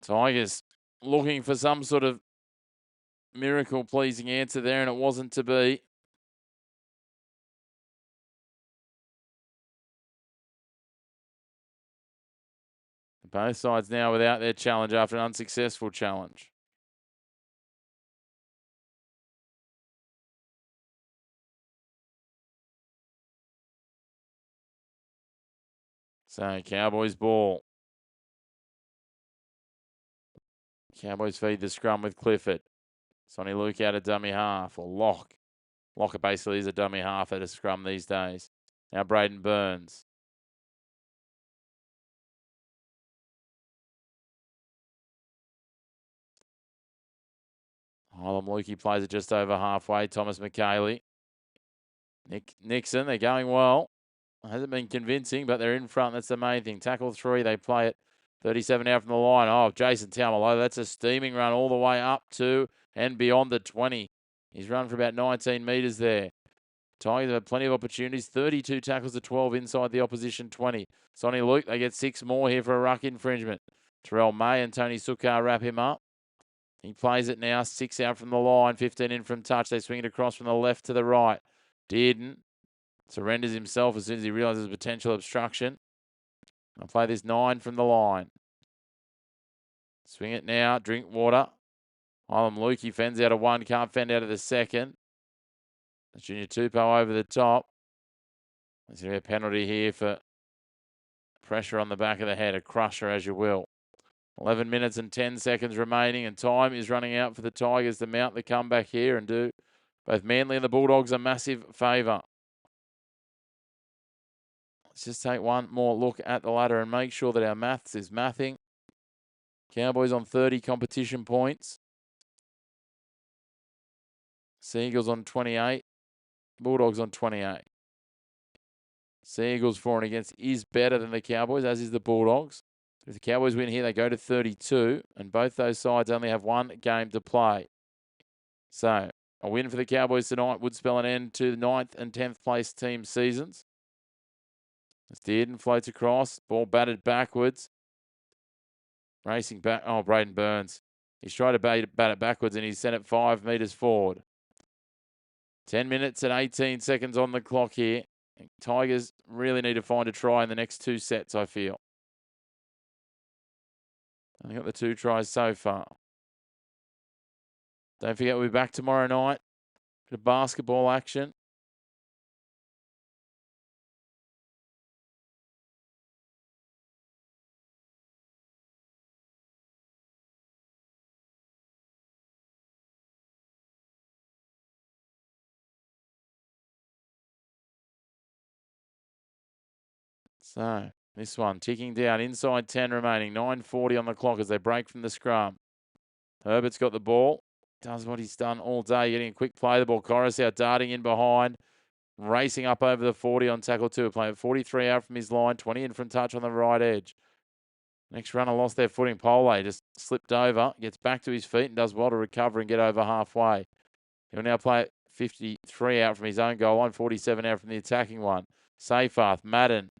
Tigers looking for some sort of miracle pleasing answer there, and it wasn't to be. Both sides now without their challenge after an unsuccessful challenge. So Cowboys ball. Cowboys feed the scrum with Clifford. Sonny Luke out of dummy half, or lock. Locker basically is a dummy half at a scrum these days. Now Braden Burns. Harlem Lukey plays it just over halfway. Thomas McKaylee. Nick Nixon, they're going well. Hasn't been convincing, but they're in front. That's the main thing. Tackle 3, they play it 37 out from the line. Oh, Jason Taumalo, that's a steaming run all the way up to and beyond the 20. He's run for about 19 metres there. Tigers have plenty of opportunities. 32 tackles to 12 inside the opposition 20. Sonny Luke, they get 6 more here for a ruck infringement. Terrell May and Tony Sukar wrap him up. He plays it now. 6 out from the line. 15 in from touch. They swing it across from the left to the right. Dearden surrenders himself as soon as he realises potential obstruction. I'll play this 9 from the line. Swing it now. Drinkwater. Harlem Lukey fends out of 1. Can't fend out of the second. Junior Tupou over the top. There's going to be a penalty here for pressure on the back of the head. A crusher, as you will. 11 minutes and 10 seconds remaining, and time is running out for the Tigers to mount the comeback here and do both Manly and the Bulldogs a massive favour. Let's just take one more look at the ladder and make sure that our maths is mathing. Cowboys on 30 competition points. Seagulls on 28. Bulldogs on 28. Seagulls for and against is better than the Cowboys, as is the Bulldogs. If the Cowboys win here, they go to 32, and both those sides only have one game to play. So, a win for the Cowboys tonight would spell an end to the 9th and 10th place team seasons. As Dearden floats across, ball batted backwards. Racing back, oh, Braden Burns. He's tried to bat it backwards and he's sent it 5 metres forward. 10 minutes and 18 seconds on the clock here. Tigers really need to find a try in the next 2 sets, I feel. I got the 2 tries so far. Don't forget, we'll be back tomorrow night. Bit of basketball action. So, this one ticking down. Inside 10 remaining. 9:40 on the clock as they break from the scrum. Herbert's got the ball. Does what he's done all day, getting a quick play. The ball. Coruscant darting in behind. Racing up over the 40 on tackle 2. Playing 43 out from his line. 20 in from touch on the right edge. Next runner lost their footing. Pole just slipped over. Gets back to his feet and does well to recover and get over halfway. He'll now play 53 out from his own goal line. 47 out from the attacking one. Seyfarth, Madden.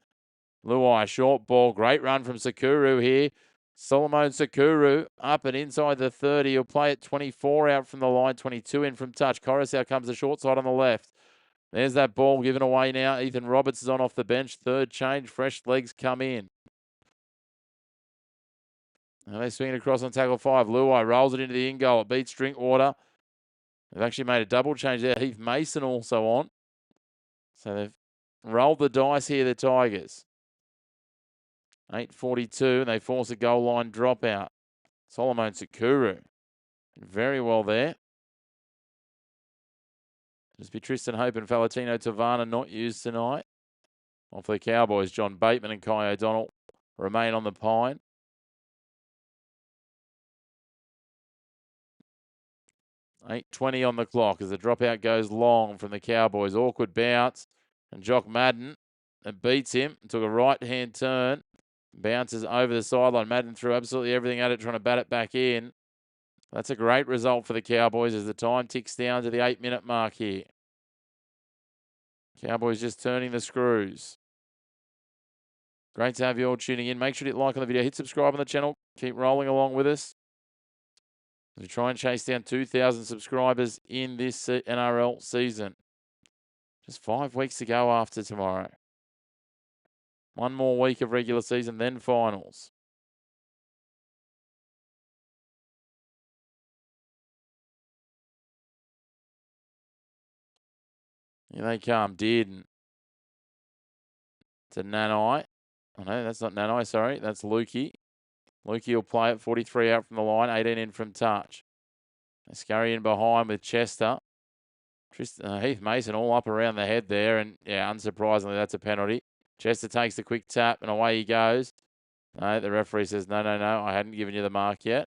Luai, short ball. Great run from Sakuru here. Solomon Sakuru up and inside the 30. He'll play it 24 out from the line. 22 in from touch. Coruscant comes the short side on the left. There's that ball given away now. Ethan Roberts is on off the bench. Third change. Fresh legs come in. Now they swing it across on tackle 5. Luai rolls it into the in goal. It beats Drinkwater. They've actually made a double change there. Heath Mason also on. So they've rolled the dice here, the Tigers. 8:42, and they force a goal line dropout. Solomon Sakuru. Very well there. Just be Tristan Hope and Valentino Tavana not used tonight. Off the Cowboys, John Bateman and Kai O'Donnell remain on the pine. $8:20 on the clock as the dropout goes long from the Cowboys. Awkward bounce, and Jock Madden beats him. Took a right-hand turn. Bounces over the sideline. Madden threw absolutely everything at it, trying to bat it back in. That's a great result for the Cowboys as the time ticks down to the 8-minute mark here. Cowboys just turning the screws. Great to have you all tuning in. Make sure to hit like on the video. Hit subscribe on the channel. Keep rolling along with us. We try and chase down 2,000 subscribers in this NRL season. Just 5 weeks to go after tomorrow. One more week of regular season, then finals. Here they come. Dearden to Nanai. Oh, no, that's not Nanai, sorry. That's Lukey. Lukey will play it 43 out from the line, 18 in from touch. Scurry in behind with Chester. Heath Mason all up around the head there, and yeah, unsurprisingly, that's a penalty. Chester takes the quick tap, and away he goes. No, the referee says, no, I hadn't given you the mark yet.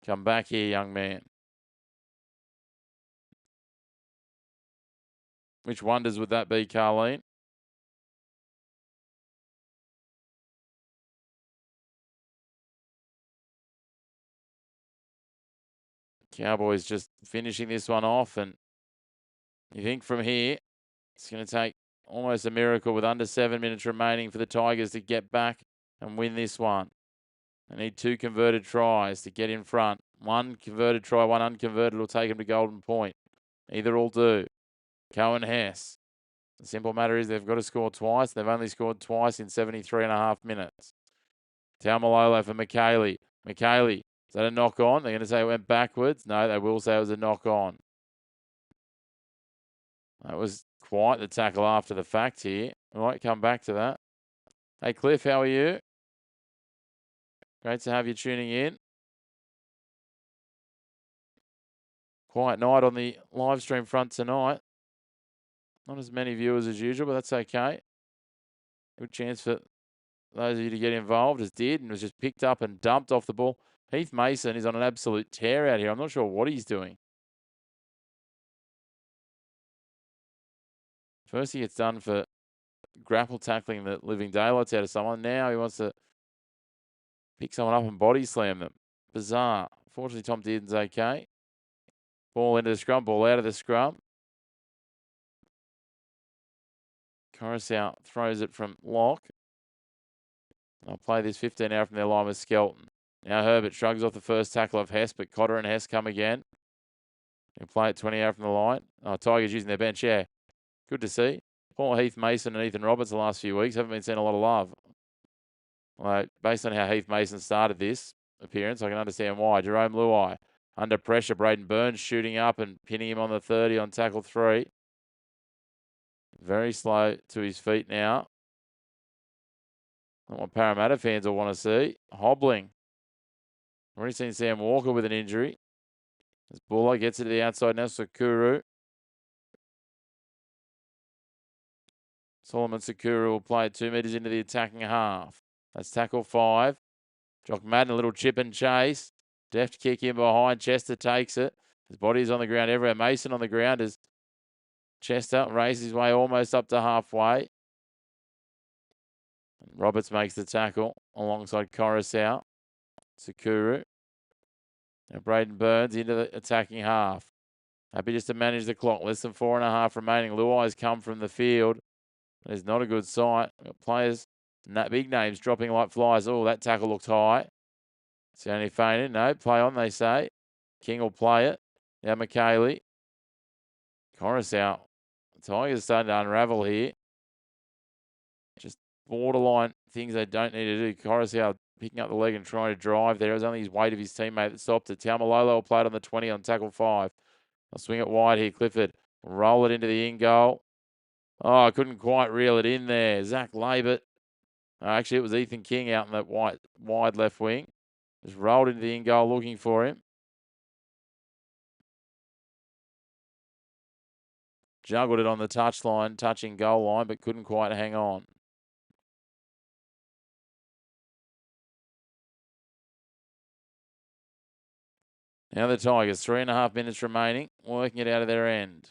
Come back here, young man. Which wonders would that be, Carleen? Cowboys just finishing this one off, and you think from here, it's going to take almost a miracle with under 7 minutes remaining for the Tigers to get back and win this one. They need 2 converted tries to get in front. 1 converted try, 1 unconverted will take them to golden point. Either will do. Cohen Hess. The simple matter is they've got to score twice. They've only scored twice in 73 and a half minutes. Taumalolo for McKaylee. McKaylee, is that a knock on? They're going to say it went backwards. No, they will say it was a knock on. That was quite the tackle after the fact here. We might come back to that. Hey, Cliff, how are you? Great to have you tuning in. Quiet night on the live stream front tonight. Not as many viewers as usual, but that's okay. Good chance for those of you to get involved, as did, and was just picked up and dumped off the ball. Heath Mason is on an absolute tear out here. I'm not sure what he's doing. First he gets done for grapple tackling the living daylights out of someone. Now he wants to pick someone up and body slam them. Bizarre. Fortunately, Tom Dearden's okay. Ball into the scrum, ball out of the scrum. Coruscant throws it from lock. I'll play this 15 out from their line with Skelton. Now Herbert shrugs off the first tackle of Hess, but Cotter and Hess come again. They play it 20 out from the line. Oh, Tigers using their bench, yeah. Good to see. Poor Heath Mason and Ethan Roberts the last few weeks haven't been seeing a lot of love. Well, based on how Heath Mason started this appearance, I can understand why. Jerome Luai under pressure. Braden Burns shooting up and pinning him on the 30 on tackle 3. Very slow to his feet now. Not what Parramatta fans will want to see. Hobbling. Already seen Sam Walker with an injury. As Buller gets it to the outside now, Sakuru. Solomon Sakuru will play it 2 metres into the attacking half. That's tackle 5. Jock Madden, a little chip and chase. Deft kick in behind. Chester takes it. His body is on the ground everywhere. Mason on the ground as Chester raises his way almost up to halfway. Roberts makes the tackle alongside Coruscant. Sakuru. Now Braden Burns into the attacking half. Happy just to manage the clock. Less than 4.5 remaining. Luai's come from the field. There's not a good sight. Players, big names dropping like flies. Oh, that tackle looked high. It's only fainted. No, play on, they say. King will play it. Now McKaylee. Coruscant. The Tigers starting to unravel here. Just borderline things they don't need to do. Coruscant picking up the leg and trying to drive there. It was only his weight of his teammate that stopped it. Taumalolo will play it on the 20 on tackle 5. I'll swing it wide here. Clifford roll it into the in goal. Oh, I couldn't quite reel it in there. Zach Labert. Actually, it was Ethan King out in that wide left wing. Just rolled into the in goal looking for him. Juggled it on the touchline, touching goal line, but couldn't quite hang on. Now the Tigers, 3.5 minutes remaining, working it out of their end.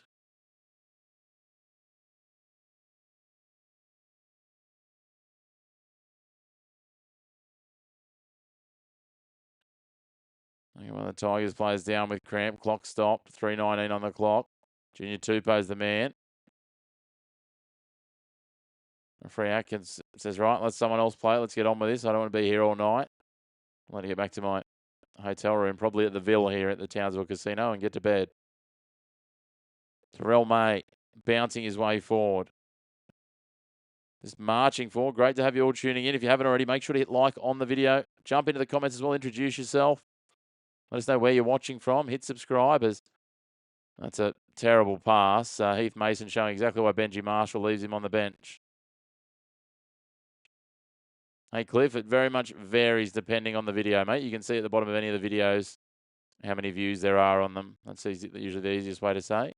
One of the Tigers players down with cramp. Clock stopped. 3:19 on the clock. Junior Tupou's the man. Referee Atkins says, right, let someone else play. Let's get on with this. I don't want to be here all night. I'll let me get back to my hotel room, probably at the Villa here at the Townsville Casino, and get to bed. Terrell May bouncing his way forward. Just marching forward. Great to have you all tuning in. If you haven't already, make sure to hit like on the video. Jump into the comments as well. Introduce yourself. Let us know where you're watching from. Hit subscribe. That's a terrible pass. Heath Mason showing exactly why Benji Marshall leaves him on the bench. Hey, Cliff, it very much varies depending on the video, mate. You can see at the bottom of any of the videos how many views there are on them. That's usually the easiest way to say.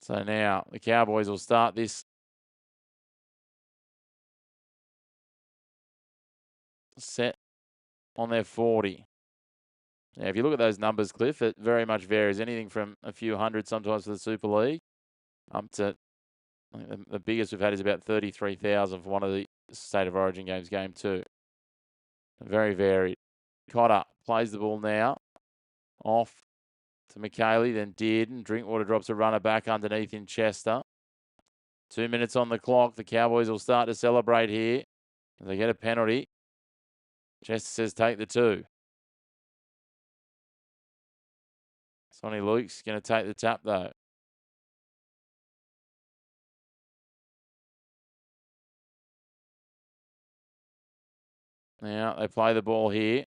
So now the Cowboys will start this set on their 40. Now, if you look at those numbers, Cliff, it very much varies. Anything from a few hundred sometimes for the Super League up to I think the biggest we've had is about 33,000 for one of the State of Origin games, game 2. Very varied. Cotter plays the ball now. Off to McKaylee, then Dearden. Drinkwater drops a runner back underneath in Chester. 2 minutes on the clock. The Cowboys will start to celebrate here. They get a penalty. Chester says take the 2. Sonny Luke's going to take the tap, though. Now they play the ball here.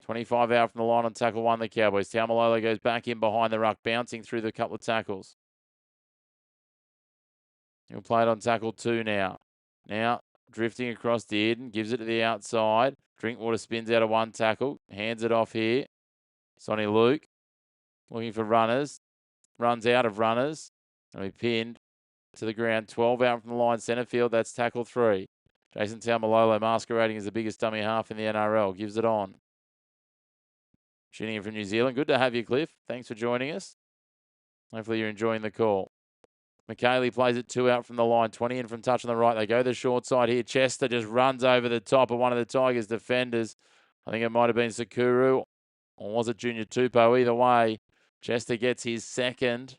25 out from the line on tackle 1, the Cowboys. Taumalolo goes back in behind the ruck, bouncing through the couple of tackles. He'll play it on tackle 2 now. Now, drifting across Dearden, gives it to the outside. Drinkwater spins out of 1 tackle, hands it off here. Sonny Luke looking for runners, runs out of runners, and we pinned to the ground. 12 out from the line, centre field. That's tackle 3. Jason Taumalolo masquerading as the biggest dummy half in the NRL. Gives it on. Tuning in from New Zealand. Good to have you, Cliff. Thanks for joining us. Hopefully you're enjoying the call. McKaylee plays it 2 out from the line. 20 in from touch on the right. They go the short side here. Chester just runs over the top of one of the Tigers defenders. I think it might have been Sakuru. Or was it Junior Tupou? Either way, Chester gets his second.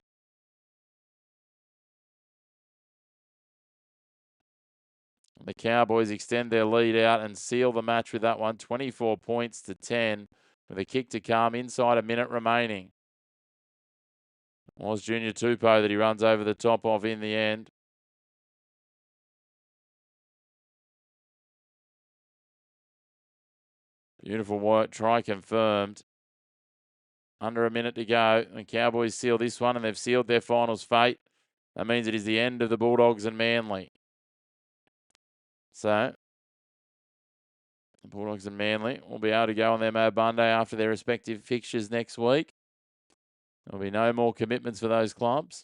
The Cowboys extend their lead out and seal the match with that one. 24 points to 10 with a kick to come inside a minute remaining. It was Junior Tupou that he runs over the top of in the end. Beautiful work. Try confirmed. Under a minute to go. The Cowboys seal this one and they've sealed their finals fate. That means it is the end of the Bulldogs and Manly. So, the Bulldogs and Manly will be able to go on their Mad Monday after their respective fixtures next week. There'll be no more commitments for those clubs.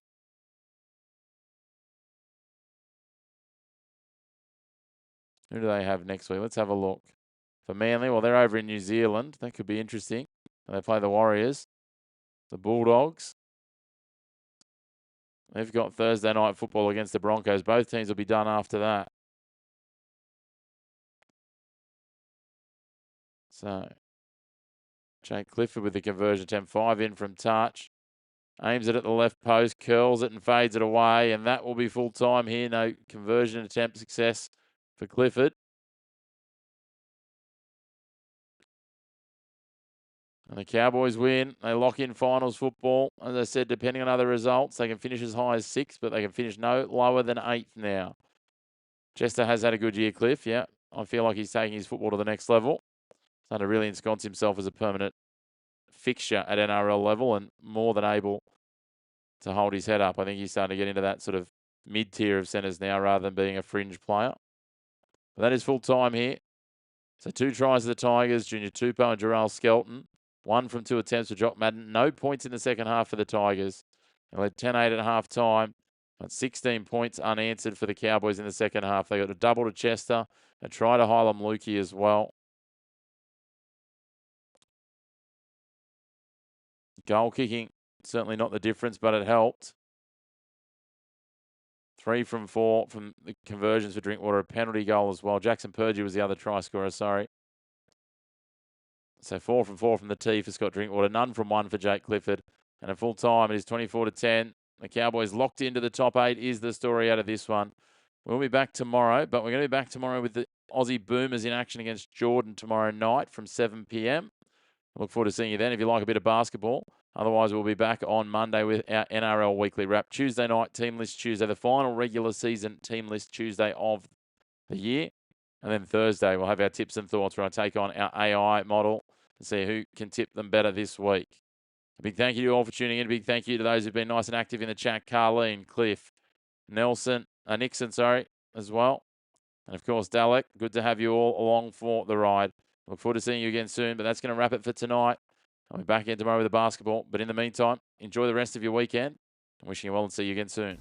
Who do they have next week? Let's have a look. For Manly, well, they're over in New Zealand. That could be interesting. They play the Warriors. The Bulldogs. They've got Thursday night football against the Broncos. Both teams will be done after that. So, Jake Clifford with the conversion attempt. 5 in from touch. Aims it at the left post, curls it and fades it away. And that will be full time here. No conversion attempt success for Clifford. And the Cowboys win. They lock in finals football. As I said, depending on other results, they can finish as high as 6, but they can finish no lower than 8th now. Chester has had a good year, Cliff. Yeah, I feel like he's taking his football to the next level. Starting to really ensconce himself as a permanent fixture at NRL level and more than able to hold his head up. I think he's starting to get into that sort of mid-tier of centres now rather than being a fringe player. But that is full time here. So 2 tries to the Tigers, Junior Tupou and Jarrell Skelton. 1 from 2 attempts for Jock Madden. No points in the second half for the Tigers. They led 10-8 at half time. But 16 points unanswered for the Cowboys in the second half. They got a double to Chester. A try to Hylam Lukey as well. Goal kicking, certainly not the difference, but it helped. 3 from 4 from the conversions for Drinkwater. A penalty goal as well. Jackson Purgey was the other try scorer, sorry. So 4 from 4 from the tee for Scott Drinkwater. None from 1 for Jake Clifford. And at full time, it is 24 to 10. The Cowboys locked into the top 8 is the story out of this one. We'll be back tomorrow, but we're going to be back tomorrow with the Aussie Boomers in action against Jordan tomorrow night from 7 p.m. I look forward to seeing you then if you like a bit of basketball. Otherwise, we'll be back on Monday with our NRL Weekly Wrap. Tuesday night, Team List Tuesday, the final regular season Team List Tuesday of the year. And then Thursday, we'll have our tips and thoughts where I take on our AI model and see who can tip them better this week. A big thank you to you all for tuning in. A big thank you to those who've been nice and active in the chat. Carleen, Cliff, Nixon, as well. And, of course, Dalek, good to have you all along for the ride. Look forward to seeing you again soon, but that's going to wrap it for tonight. I'll be back again tomorrow with the basketball. But in the meantime, enjoy the rest of your weekend. I'm wishing you well and see you again soon.